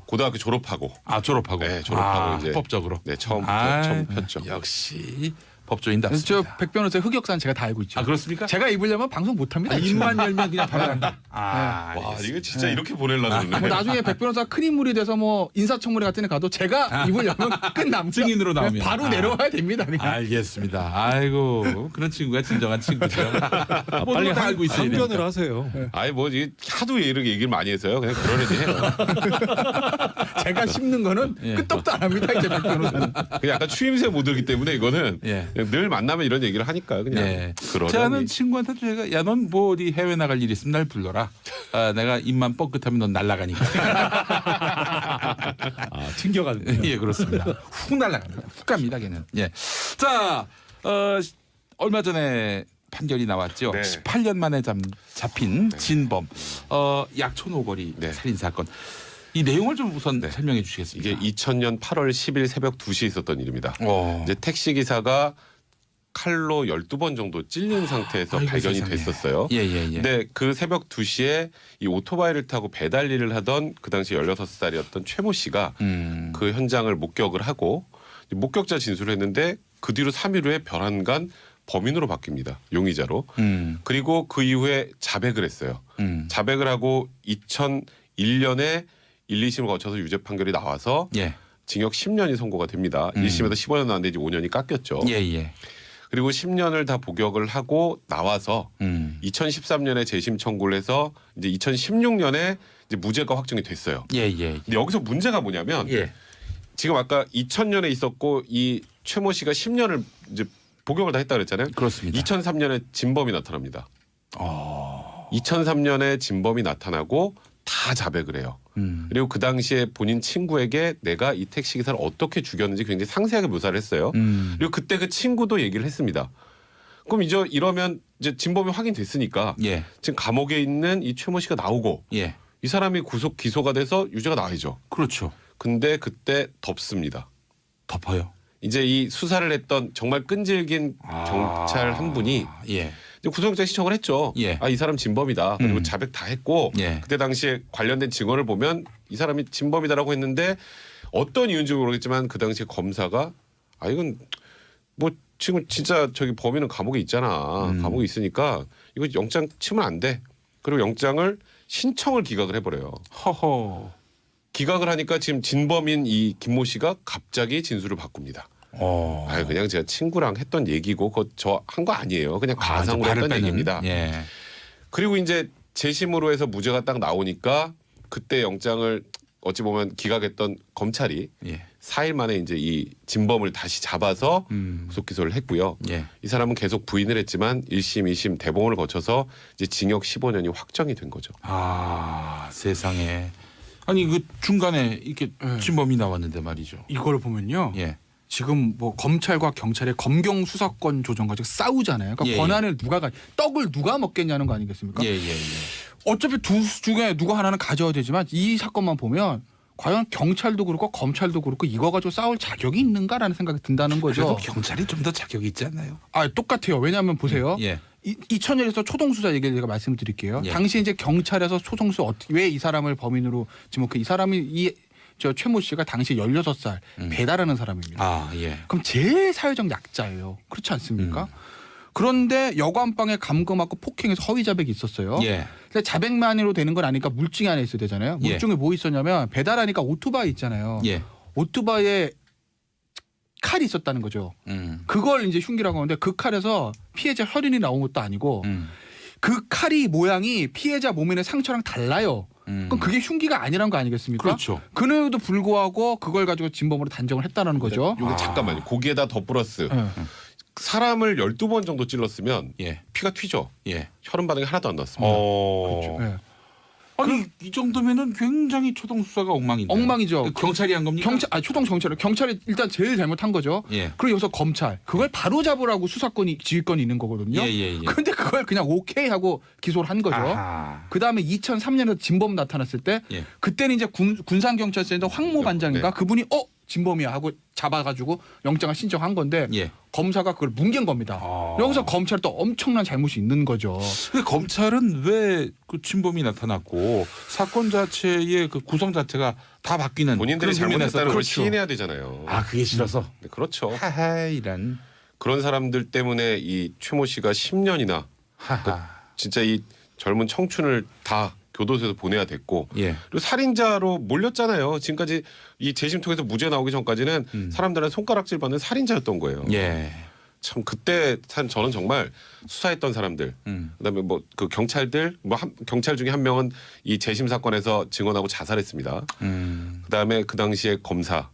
고등학교 졸업하고 졸업하고 네, 졸업하고 이제 합법적으로 네, 처음 폈죠. 역시 법조인답습니다. 저 백 변호사의 흑역사는 제가 다 알고 있죠. 그렇습니까? 제가 입으려면 방송 못합니다. 입만 열면 그냥 바로 간다. 와, 이거 진짜 이렇게 보내려고 그러네. 나중에 백 변호사 큰 인물이 돼서 뭐 인사청문회 같은 데 가도 제가 입을 열면 끝납니다. 증인으로 나오면 바로 내려와야 됩니다. 그냥. 알겠습니다. 아이고 그런 친구가 진정한 친구죠. 빨리 다 알고 있어야 항변을 되니까. 하세요. 아니 뭐 이게 하도 이렇게 얘기를 많이 해서요. 그냥 그러려니 해요. 제가 씹는 거는 끄떡도 안 합니다. 이제 백 변호사는. 그냥 약간 추임새 못 들기 때문에 이거는 예. 그냥 늘 만나면 이런 얘기를 하니까 그냥 그러려니. 제가는 친구한테도 제가 야 넌 뭐 어디 해외 나갈 일 있으면 날 불러라. 내가 입만 뻥끗하면 넌 날아가니까. 튕겨가는. 예, 그렇습니다. 훅 날아갑니다. 훅 갑니다, 걔는. 예. 자, 얼마 전에 판결이 나왔죠. 네. 18년 만에 잡힌 진범 약촌 오거리 살인 사건. 이 내용을 좀 우선 설명해 주시겠습니까? 이게 2000년 8월 10일 새벽 2시에 있었던 일입니다. 이제 택시 기사가 칼로 12번 정도 찔린 상태에서 발견이 세상에. 됐었어요. 근데 그 새벽 2시에 이 오토바이를 타고 배달 일을 하던 그 당시 16살이었던 최모 씨가 그 현장을 목격을 하고 목격자 진술을 했는데 그 뒤로 3일 후에 별안간 범인으로 바뀝니다. 용의자로. 그리고 그 이후에 자백을 했어요. 자백을 하고 2001년에 1, 2심을 거쳐서 유죄 판결이 나와서 징역 10년이 선고가 됩니다. 1심에서 15년 나왔는데 이제 5년이 깎였죠. 그리고 10년을 다 복역을 하고 나와서 2013년에 재심 청구를 해서 이제 2016년에 이제 무죄가 확정이 됐어요. 근데 여기서 문제가 뭐냐면 지금 아까 2000년에 있었고 이 최모 씨가 10년을 이제 복역을 다 했다 그랬잖아요. 그렇습니다. 2003년에 진범이 나타납니다. 2003년에 진범이 나타나고 다 자백을 해요. 그리고 그 당시에 본인 친구에게 내가 이 택시기사를 어떻게 죽였는지 굉장히 상세하게 묘사를 했어요. 그리고 그때 그 친구도 얘기를 했습니다. 그럼 이제 이러면 이제 진범이 확인됐으니까 지금 감옥에 있는 이 최모 씨가 나오고 이 사람이 기소가 돼서 유죄가 나와야죠. 그렇죠. 근데 그때 덮습니다. 덮어요. 이제 이 수사를 했던 정말 끈질긴 경찰 한 분이 구속영장 신청을 했죠. 이 사람 진범이다. 그리고 자백 다 했고 그때 당시에 관련된 증언을 보면 이 사람이 진범이다라고 했는데 어떤 이유인지 모르겠지만 그 당시에 검사가 이건 뭐 지금 진짜 저기 범인은 감옥에 있잖아. 감옥에 있으니까 이거 영장 치면 안 돼. 그리고 영장을 신청을 기각을 해버려요. 허허. 기각을 하니까 지금 진범인 이 김모 씨가 갑자기 진술을 바꿉니다. 그냥 제가 친구랑 했던 얘기고 그거 저 한 거 아니에요. 그냥 가상으로 했던 얘기입니다. 그리고 이제 재심으로 해서 무죄가 딱 나오니까 그때 영장을 어찌 보면 기각했던 검찰이 4일 만에 이제 이 진범을 다시 잡아서 구속 기소를 했고요. 이 사람은 계속 부인을 했지만 1심, 2심 대법원을 거쳐서 이제 징역 15년이 확정이 된 거죠. 세상에. 아니 그 중간에 이렇게 진범이 나왔는데 말이죠. 이걸 보면요. 지금 뭐 검찰과 경찰의 검경 수사권 조정 가지고 싸우잖아요. 그러니까 권한을 떡을 누가 먹겠냐는 거 아니겠습니까? 어차피 두 중에 누가 하나는 가져야 되지만 이 사건만 보면 과연 경찰도 그렇고 검찰도 그렇고 이거 가지고 싸울 자격이 있는가라는 생각이 든다는 거죠. 그래도 경찰이 좀 더 자격이 있지 않나요? 똑같아요. 왜냐하면 보세요. 2000년에서 초동수사 얘기를 제가 말씀을 드릴게요. 당시 이제 경찰에서 초동수 왜 이 사람을 범인으로 지목해? 이 사람이 저 최모 씨가 당시 16살 배달하는 사람입니다. 그럼 제일 사회적 약자예요. 그렇지 않습니까? 그런데 여관방에 감금하고 폭행해서 허위 자백이 있었어요. 근데 자백만으로 되는 건 아니니까 물증이 하나 있어야 되잖아요. 물증에 뭐 있었냐면 배달하니까 오토바이 있잖아요. 오토바이에 칼이 있었다는 거죠. 그걸 이제 흉기라고 하는데 그 칼에서 피해자 혈흔이 나온 것도 아니고 그 칼이 모양이 피해자 몸에 있는 상처랑 달라요. 그럼 그게 흉기가 아니란 거 아니겠습니까? 그렇죠. 그럼에도 불구하고 그걸 가지고 진범으로 단정을 했다는 거죠. 이거 잠깐만요. 거기에다 더 플러스 사람을 12번 정도 찔렀으면 피가 튀죠. 혈흔 반응이 하나도 안 났습니다. 그렇죠. 아니 이 정도면은 굉장히 초동 수사가 엉망인데. 엉망이죠. 경찰이 한 겁니까? 초동 경찰이 일단 제일 잘못한 거죠. 그리고 여기서 검찰 그걸 바로 잡으라고 수사권이 지휘권이 있는 거거든요. 그런데 그걸 그냥 오케이 하고 기소를 한 거죠. 그 다음에 2003년에 진범 나타났을 때 그때는 이제 군산경찰서에서 황모 반장인가 그분이 진범이야 하고 잡아가지고 영장을 신청한 건데 검사가 그걸 뭉갠 겁니다. 여기서 검찰 또 엄청난 잘못이 있는 거죠. 근데 검찰은 왜 그 진범이 나타났고 사건 자체의 그 구성 자체가 다 바뀌는 본인들이 잘못했다는 걸 그렇죠. 시인해야 되잖아요. 그게 싫어서. 네, 그렇죠. 하하이란 그런 사람들 때문에 이 최모 씨가 10년이나 진짜 이 젊은 청춘을 다 교도소에서 보내야 됐고 그리고 살인자로 몰렸잖아요. 지금까지 이 재심 통해서 무죄 나오기 전까지는 사람들은 손가락질 받는 살인자였던 거예요. 참 그때 저는 정말 수사했던 사람들, 그다음에 뭐 그 경찰들, 경찰 중에 한 명은 이 재심 사건에서 증언하고 자살했습니다. 그다음에 그 당시에 검사.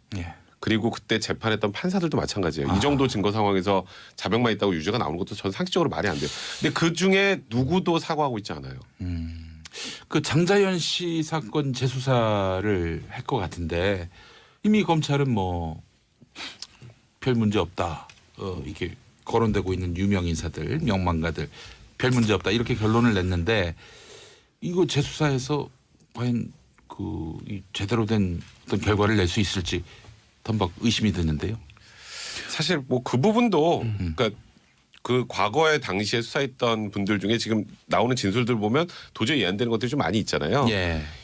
그리고 그때 재판했던 판사들도 마찬가지예요. 이 정도 증거 상황에서 자백만 있다고 유죄가 나오는 것도 저는 상식적으로 말이 안 돼요. 근데 그 중에 누구도 사과하고 있지 않아요. 그 장자연 씨 사건 재수사를 할 것 같은데 이미 검찰은 뭐 별 문제 없다. 이게 거론되고 있는 유명 인사들, 명망가들 별 문제 없다 이렇게 결론을 냈는데 이거 재수사해서 과연 그 제대로 된 어떤 결과를 낼 수 있을지 덤박 의심이 드는데요. 사실 뭐 그 부분도 그러니까 그 과거에 당시에 수사했던 분들 중에 지금 나오는 진술들 보면 도저히 이해 안 되는 것들이 좀 많이 있잖아요.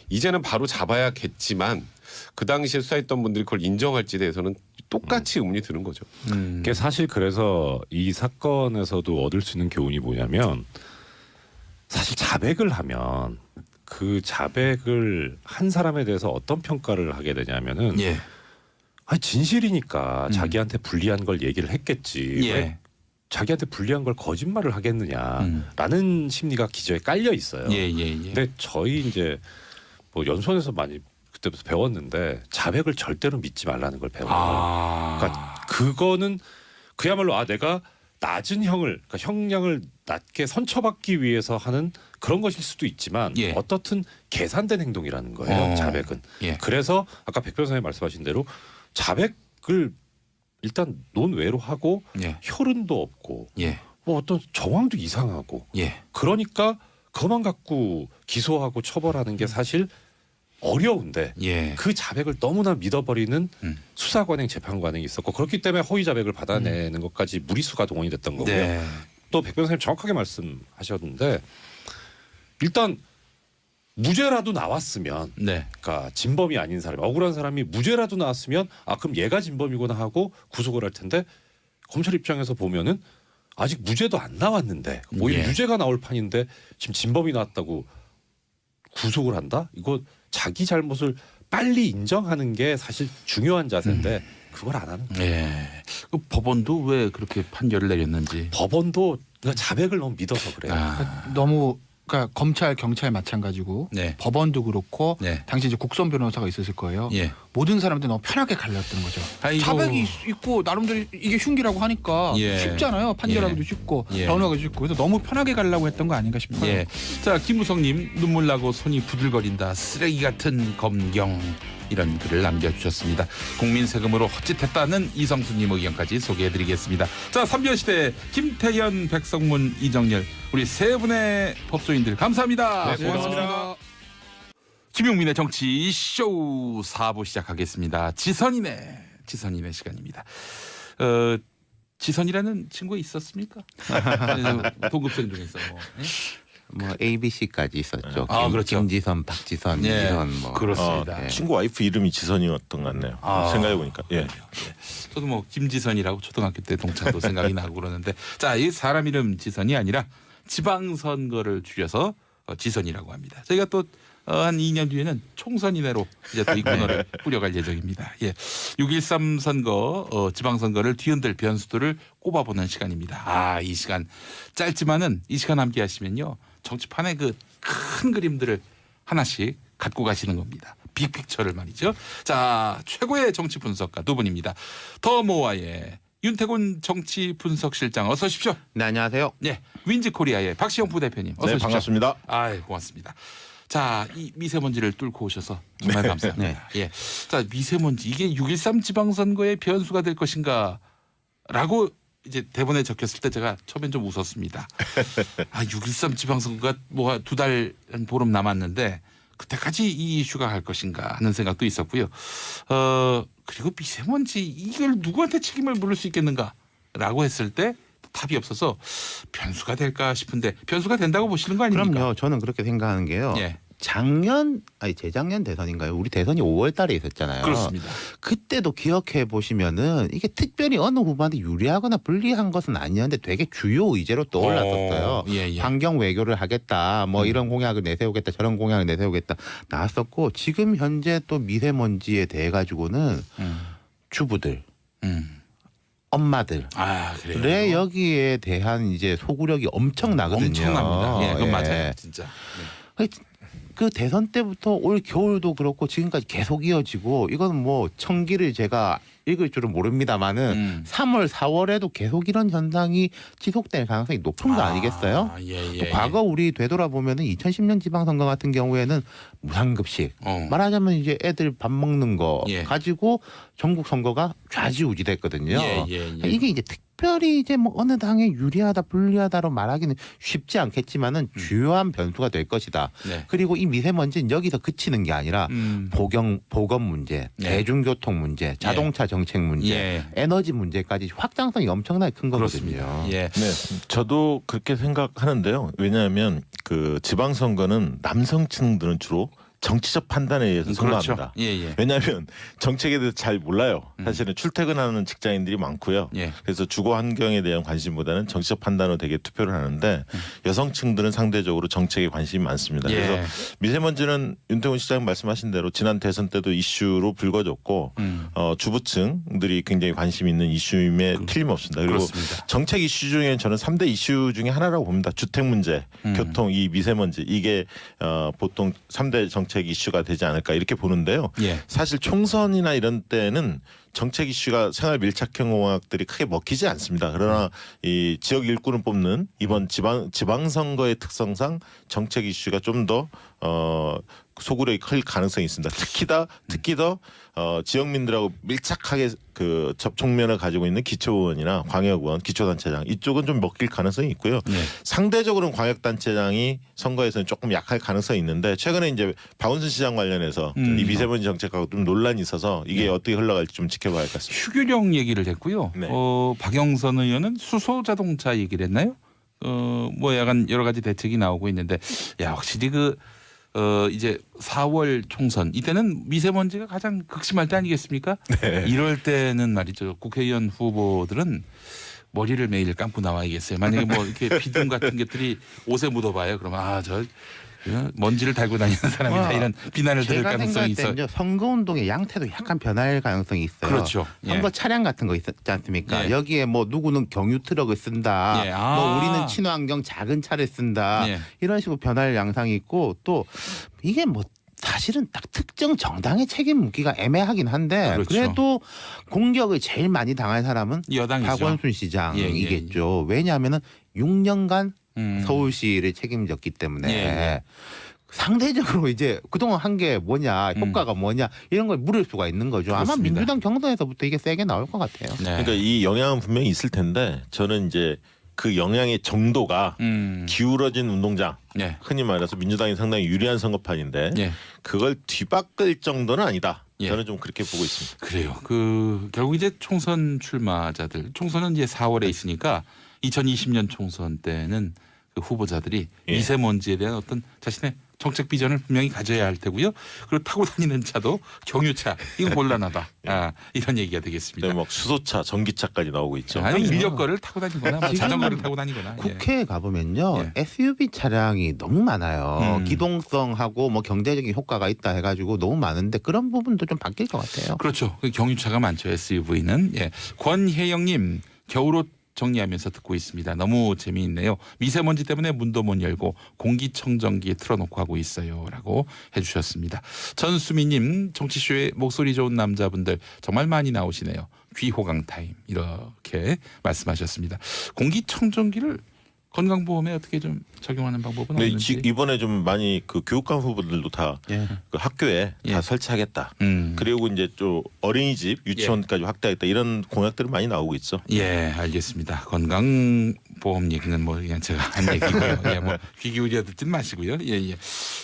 이제는 바로 잡아야겠지만 그 당시에 수사했던 분들이 그걸 인정할지에 대해서는 똑같이 의문이 드는 거죠. 그게 사실 그래서 이 사건에서도 얻을 수 있는 교훈이 뭐냐면 사실 자백을 하면 그 자백을 한 사람에 대해서 어떤 평가를 하게 되냐면은 진실이니까 자기한테 불리한 걸 얘기를 했겠지. 왜 자기한테 불리한 걸 거짓말을 하겠느냐라는 심리가 기저에 깔려 있어요. 근데 저희 이제 뭐 연수원에서 많이 그때부터 배웠는데 자백을 절대로 믿지 말라는 걸 배워요. 그러니까 그거는 그야말로 내가 낮은 형을 그러니까 형량을 낮게 선처받기 위해서 하는 그런 것일 수도 있지만 어떻든 계산된 행동이라는 거예요. 자백은. 그래서 아까 백 변호사님 말씀하신 대로 자백을 일단 논외로 하고 혈흔도 없고 뭐 어떤 정황도 이상하고 그러니까 그것만 갖고 기소하고 처벌하는 게 사실 어려운데 그 자백을 너무나 믿어버리는 수사관행 재판관행이 있었고 그렇기 때문에 허위 자백을 받아내는 것까지 무리수가 동원이 됐던 거고요. 또 백 변호사님 정확하게 말씀하셨는데 일단 무죄라도 나왔으면 그러니까 진범이 아닌 사람이 억울한 사람이 무죄라도 나왔으면 그럼 얘가 진범이구나 하고 구속을 할 텐데 검찰 입장에서 보면은 아직 무죄도 안 나왔는데 오히려 유죄가 나올 판인데 지금 진범이 나왔다고 구속을 한다? 이거 자기 잘못을 빨리 인정하는 게 사실 중요한 자세인데 그걸 안 하는 거예요. 그 법원도 왜 그렇게 판결을 내렸는지. 법원도 자백을 너무 믿어서 그래요. 너무 그러니까 검찰, 경찰 마찬가지고 법원도 그렇고 당시 이제 국선 변호사가 있었을 거예요. 모든 사람들이 너무 편하게 갈렸던 거죠. 자백이 있고 나름대로 이게 흉기라고 하니까 쉽잖아요. 판결하기도 쉽고 변호하기도 쉽고 그래서 너무 편하게 가려고 했던 거 아닌가 싶어요. 자, 김무성님 눈물 나고 손이 부들거린다. 쓰레기 같은 검경. 이런 글을 남겨주셨습니다. 국민 세금으로 헛짓했다는 이성수님 의견까지 소개해드리겠습니다. 자, 3변시대 김태현, 백성문, 이정열 우리 세 분의 법조인들 감사합니다. 고맙습니다. 김용민의 정치 쇼 4부 시작하겠습니다. 지선이네 시간입니다. 지선이라는 친구 있었습니까? 동급생 중에서 뭐 ABC까지 있었죠. 그렇죠. 김지선, 박지선, 이런 뭐 그렇습니다. 친구 와이프 이름이 지선이었던 것 같네요. 생각해 보니까. 저도 뭐 김지선이라고 초등학교 때 동창도 생각이 나고 그러는데 자, 이 사람 이름 지선이 아니라 지방선거를 줄여서 지선이라고 합니다. 저희가 또 한 2년 뒤에는 총선 이내로 이제 또 이 코너를 뿌려갈 예정입니다. 6.13 선거 지방선거를 뒤흔들 변수들을 꼽아보는 시간입니다. 이 시간 짧지만은 이 시간 함께 하시면요 정치판의 그 큰 그림들을 하나씩 갖고 가시는 겁니다. 빅픽처를 말이죠. 자, 최고의 정치 분석가 두 분입니다. 더모아의 윤태곤 정치 분석실장 어서 오십시오. 네, 안녕하세요. 네, 윈지코리아의 박시영 부대표님 어서 오십시오. 반갑습니다. 아이, 고맙습니다. 자, 이 미세먼지를 뚫고 오셔서 정말 감사합니다. 예. 자, 미세먼지 이게 6.13 지방선거의 변수가 될 것인가라고 이제 대본에 적혔을 때 제가 처음엔 좀 웃었습니다. 6.13 지방선거가 뭐 2달 한 보름 남았는데 그때까지 이 이슈가 갈 것인가 하는 생각도 있었고요. 그리고 미세먼지 이걸 누구한테 책임을 물을 수 있겠는가라고 했을 때 답이 없어서 변수가 될까 싶은데 변수가 된다고 보시는 거 아닙니까? 그럼요. 저는 그렇게 생각하는 게요. 예. 재작년 대선인가요? 우리 대선이 5월 달에 있었잖아요. 그렇습니다. 그때도 기억해 보시면은 이게 특별히 어느 후보한테 유리하거나 불리한 것은 아니었는데 되게 주요 의제로 떠올랐었어요. 환경 외교를 하겠다. 뭐 이런 공약을 내세우겠다. 저런 공약을 내세우겠다. 나왔었고 지금 현재 또 미세먼지에 대해 가지고는 주부들 엄마들의 여기에 대한 이제 소구력이 엄청나거든요. 엄청납니다. 예, 그건 맞아요. 진짜. 그 대선 때부터 올 겨울도 그렇고 지금까지 계속 이어지고 이건 뭐 청기를 제가 읽을 줄은 모릅니다만은 3월, 4월에도 계속 이런 현상이 지속될 가능성이 높은 거 아니겠어요? 또 과거 우리 되돌아보면은 2010년 지방선거 같은 경우에는 무상급식 말하자면 이제 애들 밥 먹는 거 가지고 전국 선거가 좌지우지됐거든요. 이게 이제 특별히 이제 뭐 어느 당에 유리하다 불리하다로 말하기는 쉽지 않겠지만은 주요한 변수가 될 것이다. 그리고 이 미세먼지는 여기서 그치는 게 아니라 보건 문제, 대중교통 문제, 자동차 정책 문제, 에너지 문제까지 확장성이 엄청나게 큰 거거든요. 네, 저도 그렇게 생각하는데요. 왜냐하면 그 지방선거는 남성층들은 주로 정치적 판단에 의해서 선거합니다. 왜냐하면 정책에 대해서 잘 몰라요. 사실은 출퇴근하는 직장인들이 많고요. 그래서 주거 환경에 대한 관심보다는 정치적 판단으로 되게 투표를 하는데 여성층들은 상대적으로 정책에 관심이 많습니다. 그래서 미세먼지는 윤태곤 시장 말씀하신 대로 지난 대선 때도 이슈로 불거졌고 주부층들이 굉장히 관심 있는 이슈임에 틀림없습니다. 그리고 정책 이슈 중에 저는 3대 이슈 중에 하나라고 봅니다. 주택 문제, 교통, 이 미세먼지 이게 보통 3대 정책 이슈가 되지 않을까 이렇게 보는데요. 사실 총선이나 이런 때는 정책 이슈가 생활 밀착형 공약들이 크게 먹히지 않습니다. 그러나 이 지역 일꾼을 뽑는 이번 지방선거의 특성상 정책 이슈가 좀 더 소구력이 클 가능성이 있습니다. 특히 더 지역민들하고 밀착하게 그 접촉면을 가지고 있는 기초의원이나 광역의원, 기초단체장 이쪽은 좀 먹힐 가능성이 있고요. 상대적으로는 광역단체장이 선거에서는 조금 약할 가능성이 있는데 최근에 이제 박원순 시장 관련해서 이 미세먼지 정책하고 좀 논란이 있어서 이게 어떻게 흘러갈지 좀 지켜봐야 할 것 같습니다. 휴교령 얘기를 했고요. 박영선 의원은 수소자동차 얘기를 했나요? 뭐 약간 여러 가지 대책이 나오고 있는데 확실히 이제 4월 총선 이때는 미세먼지가 가장 극심할 때 아니겠습니까? 이럴 때는 말이죠. 국회의원 후보들은 머리를 매일 감고 나와야겠어요. 만약에 뭐 이렇게 비듬 같은 것들이 옷에 묻어봐요. 그러면 저 먼지를 달고 다니는 사람이다 이런 비난을 들을 가능성이 있어요. 선거운동의 양태도 약간 변할 가능성이 있어요. 그렇죠. 선거 차량 같은 거 있지 않습니까? 여기에 뭐 누구는 경유 트럭을 쓴다. 뭐 우리는 친환경 작은 차를 쓴다. 이런 식으로 변할 양상이 있고 또 이게 뭐 사실은 딱 특정 정당의 책임 묻기가 애매하긴 한데 그래도 공격을 제일 많이 당할 사람은 여당이죠. 박원순 시장이겠죠. 왜냐하면은 6년간 서울시를 책임졌기 때문에 상대적으로 이제 그동안 한 게 뭐냐 효과가 뭐냐 이런 걸 물을 수가 있는 거죠. 그렇습니다. 아마 민주당 경선에서부터 이게 세게 나올 것 같아요. 그러니까 이 영향은 분명히 있을 텐데 저는 이제 그 영향의 정도가 기울어진 운동장 흔히 말해서 민주당이 상당히 유리한 선거판인데 그걸 뒤바꿀 정도는 아니다. 저는 좀 그렇게 보고 있습니다. 그래요. 결국 이제 총선 출마자들 총선은 이제 4월에 있으니까 2020년 총선 때는 그 후보자들이 미세먼지에 대한 어떤 자신의 정책 비전을 분명히 가져야 할 테고요. 그리고 타고 다니는 차도 경유차 이거 곤란하다. 이런 얘기가 되겠습니다. 막 수소차, 전기차까지 나오고 있죠. 아니 인력거를 타고 다니거나 뭐 자전거를 타고 다니거나. 국회에 가보면요. SUV 차량이 너무 많아요. 기동성하고 뭐 경제적인 효과가 있다 해가지고 너무 많은데 그런 부분도 좀 바뀔 것 같아요. 그렇죠. 경유차가 많죠. SUV는. 권혜영님 겨울옷 정리하면서 듣고 있습니다. 너무 재미있네요. 미세먼지 때문에 문도 못 열고 공기청정기 틀어놓고 하고 있어요. 라고 해주셨습니다. 전수미님 정치쇼에 목소리 좋은 남자분들 정말 많이 나오시네요. 귀호강 타임 이렇게 말씀하셨습니다. 공기청정기를 건강보험에 어떻게 좀 적용하는 방법은 없는지. 이번에 좀 많이 그 교육감 후보들도 다 그 학교에 다 설치하겠다. 그리고 이제 좀 어린이집, 유치원까지 확대하겠다 이런 공약들이 많이 나오고 있죠. 예, 알겠습니다. 건강보험 얘기는 뭐 그냥 제가 한 얘기고요. 예, 뭐 귀 기울여 듣지 마시고요. 예.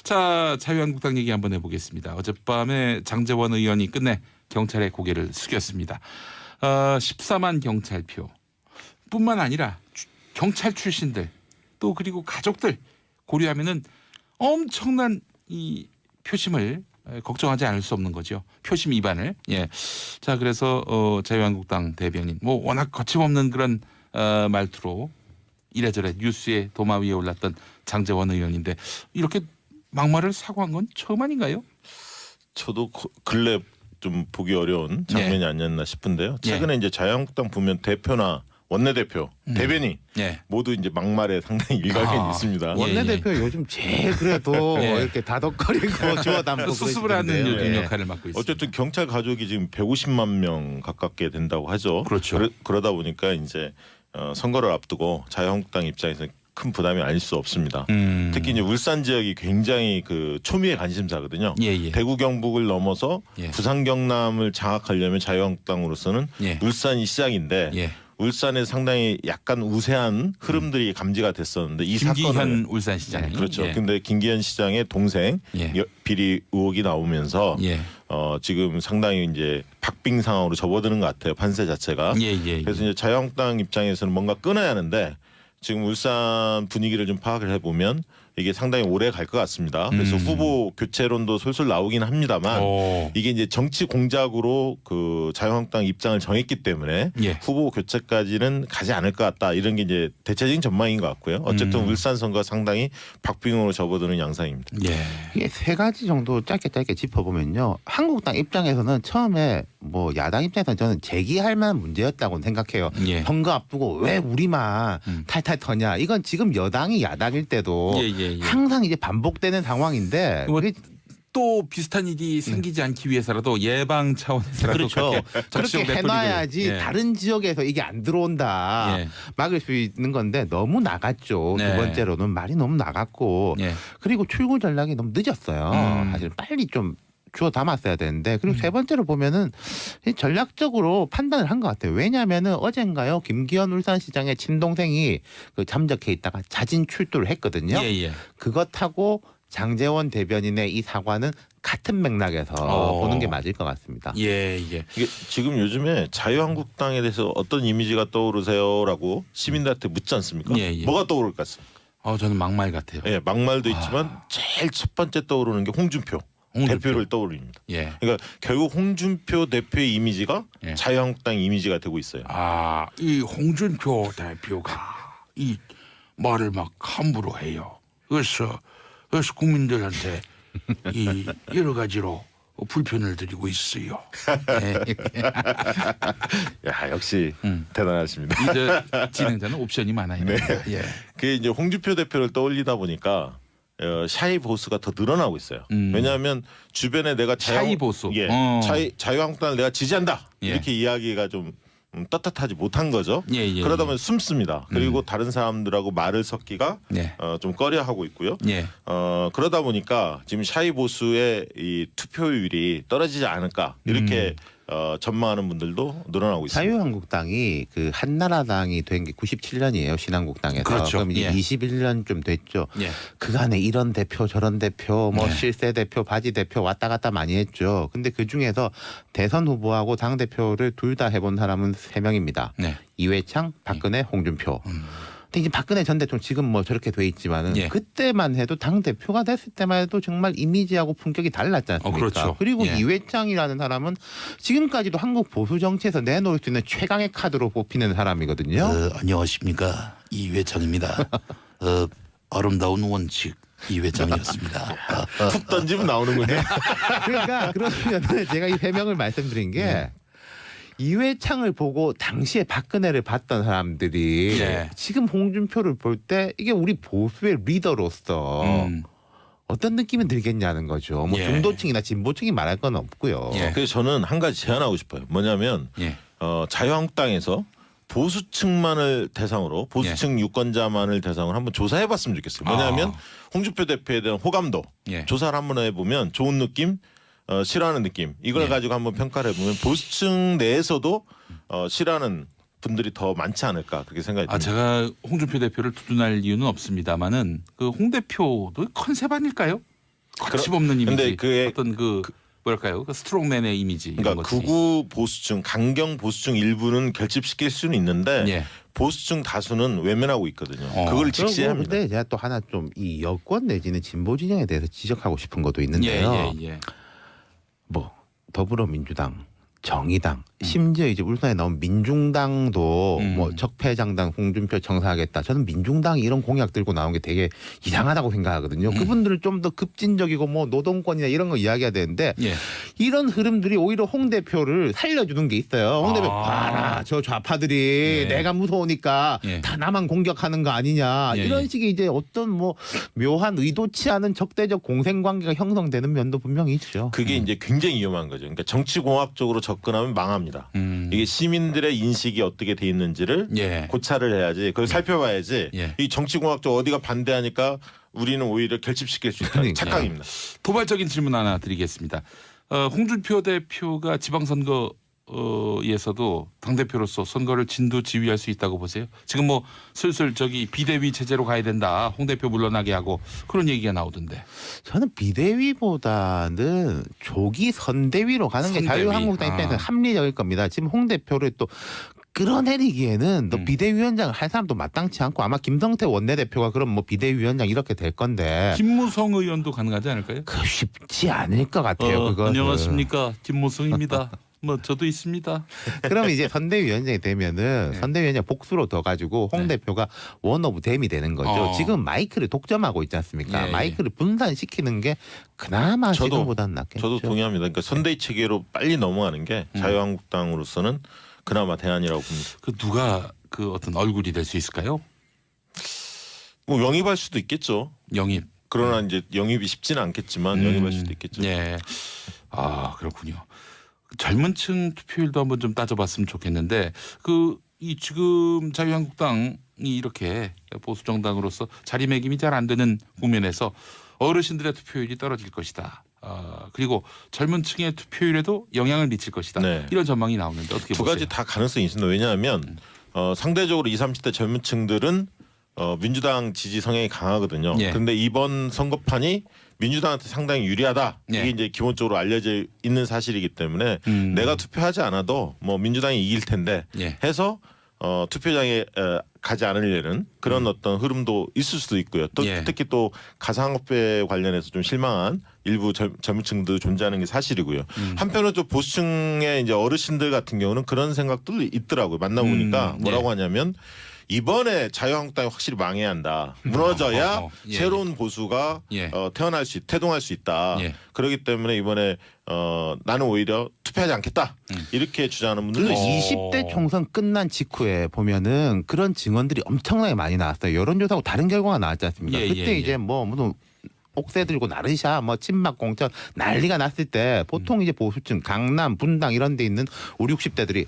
자, 자유한국당 얘기 한번 해보겠습니다. 어젯밤에 장제원 의원이 끝내 경찰의 고개를 숙였습니다. 14만 경찰표 뿐만 아니라 경찰 출신들 또 그리고 가족들 고려하면은 엄청난 이 표심을 걱정하지 않을 수 없는 거죠. 표심 위반을. 예. 자, 그래서 자유한국당 대변인 뭐 워낙 거침없는 그런 말투로 이래저래 뉴스에 도마 위에 올랐던 장제원 의원인데 이렇게 막말을 사과한 건 처음 아닌가요? 저도 근래 좀 보기 어려운 장면이 아니었나 싶은데요. 최근에 이제 자유한국당 보면 대표나 원내대표, 대변인 모두 이제 막말에 상당히 일각이 있습니다. 원내대표 요즘 제일 그래도 이렇게 다독거리고 주워담고 수습을 하는 요즘 역할을 맡고 있습니다. 어쨌든 경찰 가족이 지금 150만 명 가깝게 된다고 하죠. 그렇죠. 그러다 보니까 이제 선거를 앞두고 자유한국당 입장에서 큰 부담이 아닐 수 없습니다. 특히 이제 울산 지역이 굉장히 그 초미의 관심사거든요. 대구 경북을 넘어서 부산 경남을 장악하려면 자유한국당으로서는 울산이 시작인데 울산에 상당히 약간 우세한 흐름들이 감지가 됐었는데 이 김기현 사건은 울산시장 그렇죠. 근데 김기현 시장의 동생 비리 의혹이 나오면서 지금 상당히 이제 박빙 상황으로 접어드는 것 같아요. 판세 자체가. 그래서 이제 자유한국당 입장에서는 뭔가 끊어야 하는데 지금 울산 분위기를 좀 파악을 해보면 이게 상당히 오래 갈 것 같습니다. 그래서 후보 교체론도 솔솔 나오긴 합니다만 이게 이제 정치 공작으로 그 자유한국당 입장을 정했기 때문에 후보 교체까지는 가지 않을 것 같다. 이런 게 이제 대체적인 전망인 것 같고요. 어쨌든 울산 선거가 상당히 박빙으로 접어드는 양상입니다. 이게 세 가지 정도 짧게 짚어보면요. 한국당 입장에서는 처음에 뭐 야당 입장에서는 저는 제기할 만한 문제였다고 생각해요. 선거 앞두고 왜 우리만 탈탈 터냐. 이건 지금 여당이 야당일 때도 항상 이제 반복되는 상황인데 또 비슷한 일이 생기지 않기 위해서라도 예방 차원에서라도 그렇게 해놔야지 다른 지역에서 이게 안 들어온다 막을 수 있는 건데 너무 나갔죠. 두 번째로는 말이 너무 나갔고 그리고 출구 전략이 너무 늦었어요. 사실 빨리 좀 주워 담았어야 되는데 그리고 세 번째로 보면은 전략적으로 판단을 한 것 같아요. 왜냐하면은 어젠가요 김기현 울산시장의 친동생이 그 잠적해 있다가 자진 출두를 했거든요. 그것하고 장제원 대변인의 이 사과는 같은 맥락에서 보는 게 맞을 것 같습니다. 이게 지금 요즘에 자유한국당에 대해서 어떤 이미지가 떠오르세요라고 시민들한테 묻지 않습니까? 뭐가 떠오를 것 같습니까? 저는 막말 같아요. 막말도 있지만 제일 첫 번째 떠오르는 게 홍준표. 대표를 떠올립니다. 그러니까 결국 홍준표 대표의 이미지가 자유한국당 이미지가 되고 있어요. 이 홍준표 대표가 이 말을 막 함부로 해요. 그래서 국민들한테 이 여러 가지로 불편을 드리고 있어요. 야, 역시 대단하십니다. 이 진행자는 옵션이 많아요. 그 이제 홍준표 대표를 떠올리다 보니까. 샤이 보수가 더 늘어나고 있어요. 왜냐하면 주변에 내가 샤이 보수, 자유한국당을 내가 지지한다 이렇게 이야기가 좀 떳떳하지 못한 거죠. 그러다 보면 숨습니다. 그리고 다른 사람들하고 말을 섞기가 좀 꺼려하고 있고요. 그러다 보니까 지금 샤이 보수의 이 투표율이 떨어지지 않을까 이렇게 전망하는 분들도 늘어나고 있습니다. 자유한국당이 그 한나라당이 된 게 97년이에요. 신한국당에서. 그럼 이제 21년 좀 됐죠. 그간에 이런 대표 저런 대표 뭐 실세 대표 바지 대표 왔다 갔다 많이 했죠. 근데 그중에서 대선 후보하고 당대표를 둘 다 해본 사람은 3명입니다. 이회창, 박근혜, 홍준표. 근데 이제 박근혜 전 대통령 지금 뭐 저렇게 돼 있지만은 그때만 해도 당 대표가 됐을 때만 해도 정말 이미지하고 품격이 달랐지 않습니까? 그리고 이회창이라는 사람은 지금까지도 한국 보수 정치에서 내놓을 수 있는 최강의 카드로 뽑히는 사람이거든요. 안녕하십니까, 이회창입니다. 아름다운 원칙 이회창이었습니다. 툭 던지면 나오는군요. 그러니까 그러면 제가 이 3명을 말씀드린 게 이회창을 보고 당시에 박근혜를 봤던 사람들이 지금 홍준표를 볼 때 이게 우리 보수의 리더로서 어떤 느낌이 들겠냐는 거죠. 뭐 중도층이나 진보층이 말할 건 없고요. 그래서 저는 한 가지 제안하고 싶어요. 뭐냐면 자유한국당에서 보수층만을 대상으로 보수층 유권자만을 대상으로 한번 조사해봤으면 좋겠어요. 뭐냐면 홍준표 대표에 대한 호감도 조사를 한번 해보면 좋은 느낌, 싫어하는 느낌 이걸 가지고 한번 평가를 해보면 보수층 내에서도 싫어하는 분들이 더 많지 않을까 그렇게 생각이 듭니다. 제가 홍준표 대표를 두둔할 이유는 없습니다만은 그 홍 대표도 컨셉 아닐까요? 거침없는 이미지. 근데 그의 어떤 뭐랄까요? 그 스트롱맨의 이미지. 그러니까 극우 보수층, 강경 보수층 일부는 결집시킬 수는 있는데 보수층 다수는 외면하고 있거든요. 그걸 직시합니다. 그런데 제가 또 하나 좀 이 여권 내지는 진보 진영에 대해서 지적하고 싶은 것도 있는데요. 뭐 더불어민주당, 정의당, 심지어 이제 울산에 나온 민중당도 뭐 적폐장당 홍준표 청사하겠다. 저는 민중당이 이런 공약 들고 나온 게 되게 이상하다고 생각하거든요. 그분들은 좀 더 급진적이고 뭐 노동권이나 이런 거 이야기해야 되는데 이런 흐름들이 오히려 홍 대표를 살려주는 게 있어요. 홍 대표 봐라 저 좌파들이 내가 무서우니까 다 나만 공격하는 거 아니냐 이런 식의 이제 어떤 뭐 묘한 의도치 않은 적대적 공생관계가 형성되는 면도 분명히 있죠. 그게 이제 굉장히 위험한 거죠. 그러니까 정치공학적으로 접근하면 망합니다. 이게 시민들의 인식이 어떻게 돼 있는지를 고찰을 해야지 그걸 살펴봐야지 이 정치공학적 어디가 반대하니까 우리는 오히려 결집시킬 수 있다는 착각입니다. 도발적인 질문 하나 드리겠습니다. 홍준표 대표가 지방선거 에서도 당대표로서 선거를 진두지휘할 수 있다고 보세요? 지금 뭐 슬슬 비대위 체제로 가야 된다. 홍 대표 물러나게 하고 그런 얘기가 나오던데. 저는 비대위보다는 조기 선대위로 가는 게 자유한국당 입장에서는 합리적일 겁니다. 지금 홍 대표를 또 끌어내리기에는 또 비대위원장을 할 사람도 마땅치 않고 아마 김성태 원내대표가 그럼 뭐 비대위원장 이렇게 될 건데 김무성 의원도 가능하지 않을까요? 쉽지 않을 것 같아요. 그거 안녕하십니까, 김무성입니다. 뭐 저도 있습니다. 그러면 이제 선대위원장이 되면은 선대위원장 복수로 더 가지고 홍 대표가 원 오브 댐이 되는 거죠. 지금 마이크를 독점하고 있지 않습니까? 마이크를 분산시키는 게 그나마 지금보다는 낫겠죠. 저도 동의합니다. 그러니까 선대위 체계로 빨리 넘어가는 게 자유한국당으로서는 그나마 대안이라고 봅니다. 누가 어떤 얼굴이 될 수 있을까요? 뭐 영입할 수도 있겠죠. 영입. 그러나 이제 영입이 쉽지는 않겠지만 영입할 수도 있겠죠. 그렇군요. 젊은층 투표율도 한번 좀 따져봤으면 좋겠는데 지금 자유한국당이 이렇게 보수 정당으로서 자리매김이 잘 안 되는 국면에서 어르신들의 투표율이 떨어질 것이다. 그리고 젊은층의 투표율에도 영향을 미칠 것이다. 이런 전망이 나오는데 어떻게 보세요? 두 가지 다 가능성이 있습니다. 왜냐하면 상대적으로 20, 30대 젊은층들은 민주당 지지 성향이 강하거든요. 그런데 이번 선거판이 민주당한테 상당히 유리하다. 이게 이제 기본적으로 알려져 있는 사실이기 때문에 내가 투표하지 않아도 뭐 민주당이 이길 텐데 해서 투표장에 가지 않으려는 그런 어떤 흐름도 있을 수도 있고요. 또 특히 또 가상화폐 관련해서 좀 실망한 일부 젊은층도 존재하는 게 사실이고요. 한편으로 또 보수층의 이제 어르신들 같은 경우는 그런 생각도 있더라고요. 만나보니까 뭐라고 하냐면 이번에 자유한국당이 확실히 망해야 한다. 무너져야 새로운 보수가 태동할 수 있다. 그렇기 때문에 이번에 나는 오히려 투표하지 않겠다. 이렇게 주장하는 분들도 있어요. 20대 총선 끝난 직후에 보면은 그런 증언들이 엄청나게 많이 나왔어요. 여론조사하고 다른 결과가 나왔지 않습니까? 그때 이제 뭐 무슨 옥새 들고 나르샤 뭐 친박 공천 난리가 났을 때 보통 이제 보수층 강남 분당 이런 데 있는 5, 60대들이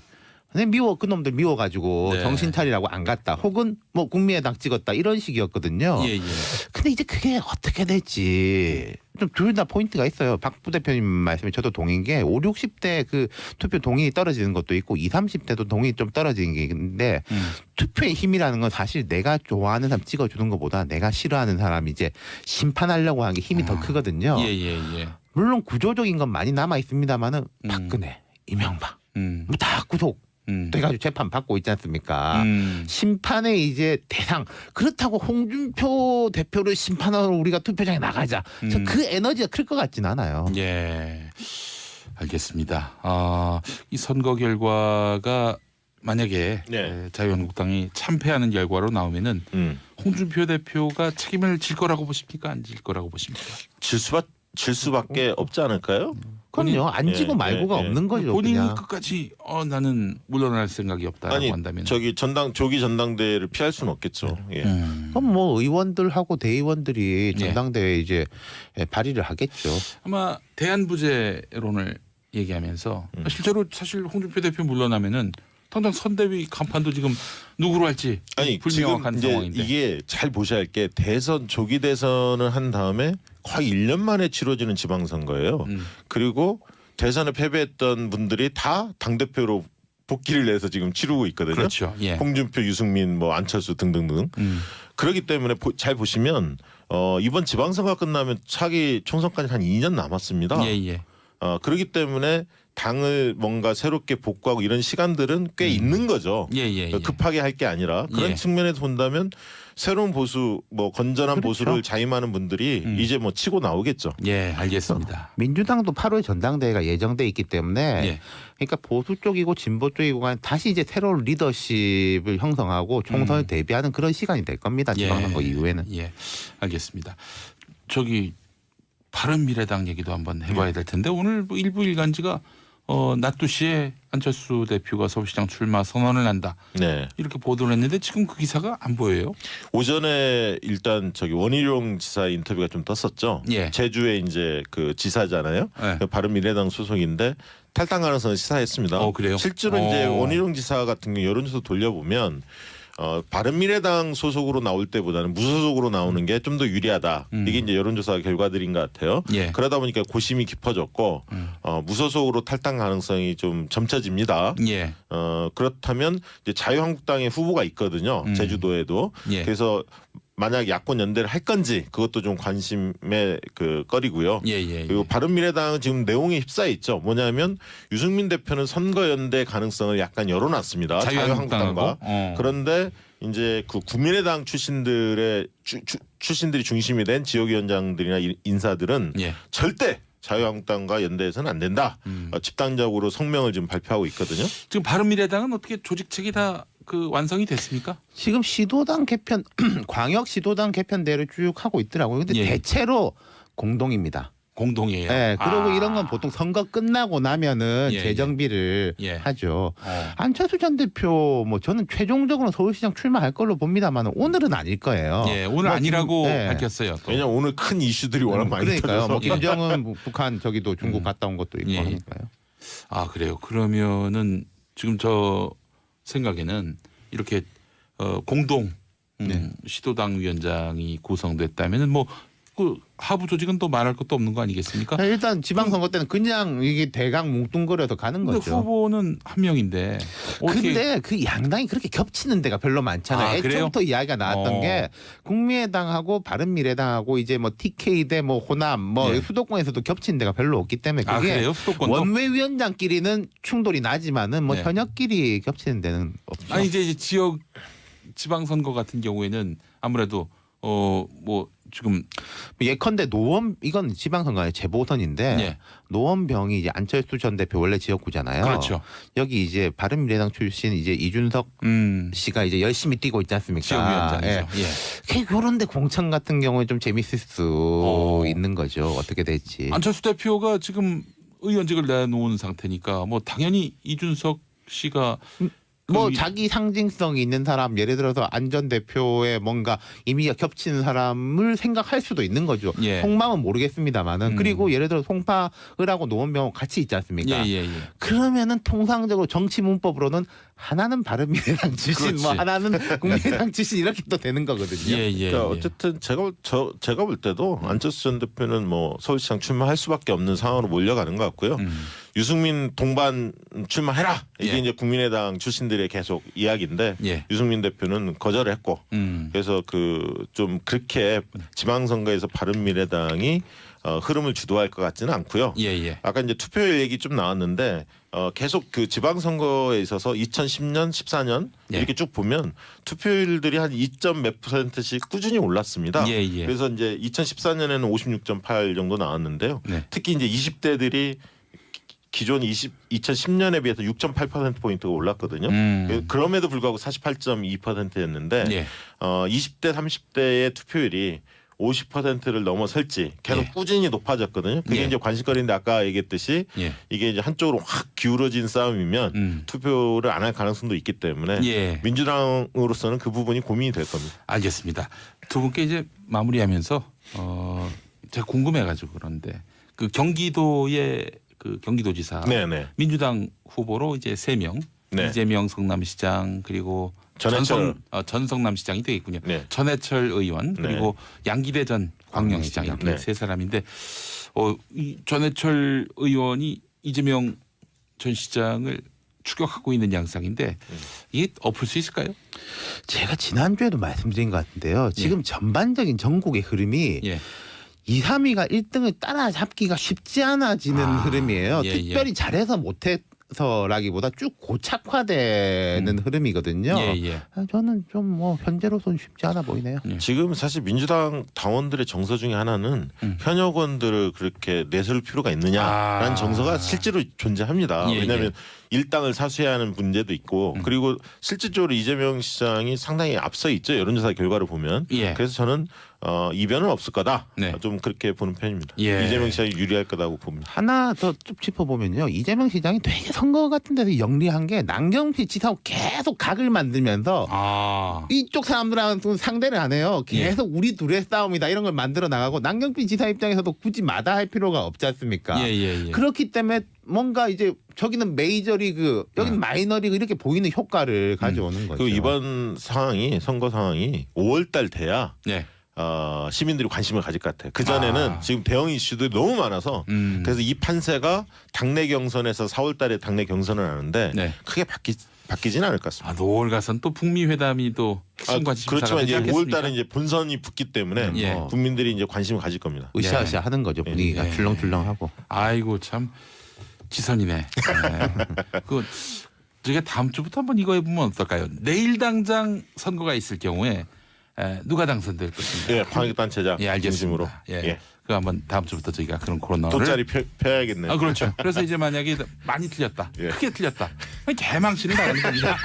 그놈들 미워가지고 정신 차리라고 안 갔다. 혹은 뭐 국민의당 찍었다. 이런 식이었거든요. 근데 이제 그게 어떻게 될지 좀 둘 다 포인트가 있어요. 박 부대표님 말씀에 저도 동의인 게 5, 60대 그 투표 동의이 떨어지는 것도 있고 20, 30대도 동의이 좀 떨어지는 게 있는데 투표의 힘이라는 건 사실 내가 좋아하는 사람 찍어주는 것보다 내가 싫어하는 사람 이제 심판하려고 하는 게 힘이 더 크거든요. 물론 구조적인 건 많이 남아 있습니다만은 박근혜, 이명박 뭐 다 구속. 돼가지고 재판 받고 있지 않습니까? 심판의 이제 대상. 그렇다고 홍준표 대표를 심판하러 우리가 투표장에 나가자. 그 에너지가 클 것 같지는 않아요. 알겠습니다. 이 선거 결과가 만약에 자유한국당이 참패하는 결과로 나오면은 홍준표 대표가 책임을 질 거라고 보십니까? 안 질 거라고 보십니까? 질 수밖에 없지 않을까요? 그럼요. 안 지고 말고가 없는 거죠. 본인이 그냥. 끝까지 나는 물러날 생각이 없다라고 한다면 저기 조기 전당대회를 피할 수는 없겠죠. 예. 그럼 뭐 의원들하고 대의원들이 전당대회에 이제 발의를 하겠죠. 아마 대안부재론을 얘기하면서 실제로 사실 홍준표 대표 물러나면은 당장 선대위 간판도 지금 누구로 할지 불명확한 지금 상황인데 이게 잘 보셔야 할 게 조기 대선을 한 다음에 거의 1년 만에 치러지는 지방선거예요. 그리고 대선에 패배했던 분들이 다 당대표로 복귀를 내서 지금 치르고 있거든요. 그렇죠. 예. 홍준표, 유승민, 뭐 안철수 등등등. 그렇기 때문에 잘 보시면 이번 지방선거 끝나면 차기 총선까지 한 2년 남았습니다. 예. 그렇기 때문에 당을 뭔가 새롭게 복구하고 이런 시간들은 꽤 있는 거죠. 예. 급하게 할 게 아니라 그런 측면에서 본다면 새로운 보수, 뭐 건전한 그렇죠. 보수를 자임하는 분들이 이제 뭐 치고 나오겠죠. 예, 알겠습니다. 민주당도 8월 전당대회가 예정돼 있기 때문에 그러니까 보수 쪽이고 진보 쪽이고 간에 다시 이제 새로운 리더십을 형성하고 총선을 대비하는 그런 시간이 될 겁니다. 지방선거 이후에는. 예, 알겠습니다. 저기 바른미래당 얘기도 한번 해봐야 될 텐데 오늘 뭐 일부 일간지가 낮 2시에 안철수 대표가 서울시장 출마 선언을 한다. 이렇게 보도를 했는데 지금 그 기사가 안 보여요. 오전에 일단 저기 원희룡 지사 인터뷰가 좀 떴었죠. 제주에 이제 그 지사잖아요. 바른미래당 소속인데 탈당 가능성을 시사했습니다. 그래요? 실제로 이제 원희룡 지사 같은 경우 여론조사 돌려보면 바른미래당 소속으로 나올 때보다는 무소속으로 나오는 게 좀 더 유리하다. 이게 이제 여론조사 결과들인 것 같아요. 그러다 보니까 고심이 깊어졌고 무소속으로 탈당 가능성이 좀 점쳐집니다. 그렇다면 이제 자유한국당의 후보가 있거든요. 제주도에도. 그래서 만약 야권 연대를 할 건지 그것도 좀 관심의 그 거리고요. 그리고 바른미래당은 지금 내용에 휩싸여 있죠. 뭐냐면 유승민 대표는 선거 연대 가능성을 약간 열어놨습니다. 자유한국당과. 그런데 이제 그 국민의당 출신들이 중심이 된 지역위원장들이나 인사들은 절대 자유한국당과 연대해서는 안 된다. 집단적으로 성명을 지금 발표하고 있거든요. 지금 바른미래당은 어떻게 조직책이 다 그 완성이 됐습니까? 지금 시도당 개편 광역 시도당 개편대를 쭉 하고 있더라고요. 근데 대체로 공동입니다. 공동이에요. 그리고 이런 건 보통 선거 끝나고 나면은 재정비를 하죠. 안철수 전 대표 뭐 저는 최종적으로 서울시장 출마할 걸로 봅니다만 오늘은 아닐 거예요. 오늘 아니라고 밝혔어요. 왜냐면 오늘 큰 이슈들이 워낙 많이 그러니까요. 터져서. 뭐 김정은 북한 저기도 중국 갔다 온 것도 있고 하니까요. 그래요. 그러면은 지금 저 생각에는 이렇게 공동 시도당 위원장이 구성됐다면은 뭐 그 하부 조직은 또 말할 것도 없는 거 아니겠습니까? 일단 지방선거 때는 그냥 이게 대강 뭉뚱그려서 가는 근데 거죠. 후보는 한 명인데. 근데 그 양당이 그렇게 겹치는 데가 별로 많잖아요. 애초부터 이야기가 나왔던 게 국민의당하고 바른미래당하고 이제 뭐 TK 대 뭐 호남 뭐 수도권에서도 겹치는 데가 별로 없기 때문에 그게 원외위원장끼리는 충돌이 나지만은 뭐 현역끼리 겹치는 데는 없죠. 이제 지역 지방선거 같은 경우에는 아무래도 뭐 지금 예컨대 이건 지방선거 아니에요. 재보선인데 노원병이 이제 안철수 전 대표 원래 지역구잖아요. 그렇죠. 여기 이제 바른미래당 출신 이제 이준석 씨가 이제 열심히 뛰고 있지 않습니까? 지역위원장이죠. 그런데 공천 같은 경우에 좀 재밌을 수 있는 거죠. 어떻게 될지. 안철수 대표가 지금 의원직을 내놓은 상태니까 뭐 당연히 이준석 씨가 뭐 자기 상징성이 있는 사람 예를 들어서 안 전 대표의 뭔가 이미지가 겹치는 사람을 생각할 수도 있는 거죠. 속마음은 모르겠습니다만은 그리고 예를 들어 송파을하고 노원병하고 같이 있지 않습니까? 그러면은 통상적으로 정치 문법으로는 하나는 바른미래당 출신 뭐 하나는 국민의당 출신 이렇게 또 되는 거거든요. 그러니까 어쨌든 제가 볼 때도 안철수 전 대표는 뭐 서울시장 출마할 수밖에 없는 상황으로 몰려가는 것 같고요. 유승민 동반 출마해라 이게 이제 국민의당 출신들의 계속 이야기인데 유승민 대표는 거절을 했고 그래서 그 좀 그렇게 지방선거에서 바른미래당이 흐름을 주도할 것 같지는 않고요. 아까 이제 투표율 얘기 좀 나왔는데 계속 그 지방선거에 있어서 2010년, 14년 이렇게 쭉 보면 투표율들이 한 2점 몇 %씩 꾸준히 올랐습니다. 그래서 이제 2014년에는 56.8 정도 나왔는데요. 특히 이제 20대들이 기존 2010년에 비해서 6.8%포인트가 올랐거든요. 그럼에도 불구하고 48.2%였는데 20대 30대의 투표율이 50%를 넘어설지 계속 꾸준히 높아졌거든요. 그게 이제 관심거리인데 아까 얘기했듯이 이게 이제 한쪽으로 확 기울어진 싸움이면 투표를 안 할 가능성도 있기 때문에 민주당으로서는 그 부분이 고민이 될 겁니다. 알겠습니다. 두 분께 이제 마무리하면서 제가 궁금해가지고 그런데 그 경기도의 그 경기도지사 민주당 후보로 이제 3명 이재명 성남시장 그리고 전성남시장이 되겠군요. 전해철 의원 그리고 양기대 전 광명시장 이렇게 세 사람인데 이 전해철 의원이 이재명 전 시장을 추격하고 있는 양상인데 이게 엎을 수 있을까요? 제가 지난주에도 말씀드린 것 같은데요. 지금 전반적인 전국의 흐름이 2, 3위가 1등을 따라잡기가 쉽지 않아지는 흐름이에요. 특별히 잘해서 못해서라기보다 쭉 고착화되는 흐름이거든요. 저는 좀 뭐 현재로서는 쉽지 않아 보이네요. 지금 사실 민주당 당원들의 정서 중에 하나는 현역원들을 그렇게 내세울 필요가 있느냐라는 정서가 실제로 존재합니다. 왜냐하면 일당을 사수해야 하는 문제도 있고 그리고 실질적으로 이재명 시장이 상당히 앞서 있죠. 여론조사 결과를 보면. 그래서 저는 이변은 없을 거다. 좀 그렇게 보는 편입니다. 이재명 시장이 유리할 거다고 봅니다. 하나 더 쭉 짚어보면요. 이재명 시장이 되게 선거 같은 데서 영리한 게 남경필 지사하고 계속 각을 만들면서 이쪽 사람들하고는 상대를 안 해요. 계속 우리 둘의 싸움이다 이런 걸 만들어 나가고 남경필 지사 입장에서도 굳이 마다할 필요가 없지 않습니까? 그렇기 때문에 뭔가 이제 저기는 메이저리그 여기는 마이너리그 이렇게 보이는 효과를 가져오는 거죠. 그 이번 상황이 선거 상황이 5월달 돼야 시민들이 관심을 가질 것 같아요. 그전에는 지금 대형 이슈들이 너무 많아서 그래서 이 판세가 당내 경선에서 4월달에 당내 경선을 하는데 크게 바뀌지는 않을 것 같습니다. 5월 가선 또 북미 회담이 또 그렇지만 이제 5월달에 이제 본선이 붙기 때문에 국민들이 이제 관심을 가질 겁니다. 으쌰으쌰 하는 거죠. 분위기가 출렁출렁하고. 아이고 참 지선이네. 그 저희가 다음 주부터 한번 이거 해보면 어떨까요? 내일 당장 선거가 있을 경우에 누가 당선될 것인가? 광역단체장 중심으로. 그 한번 다음 주부터 저희가 그런 코너를 돗자리 펴야겠네요. 그렇죠. 그래서 이제 만약에 많이 틀렸다, 크게 틀렸다, 개망신을 당하는 겁니다.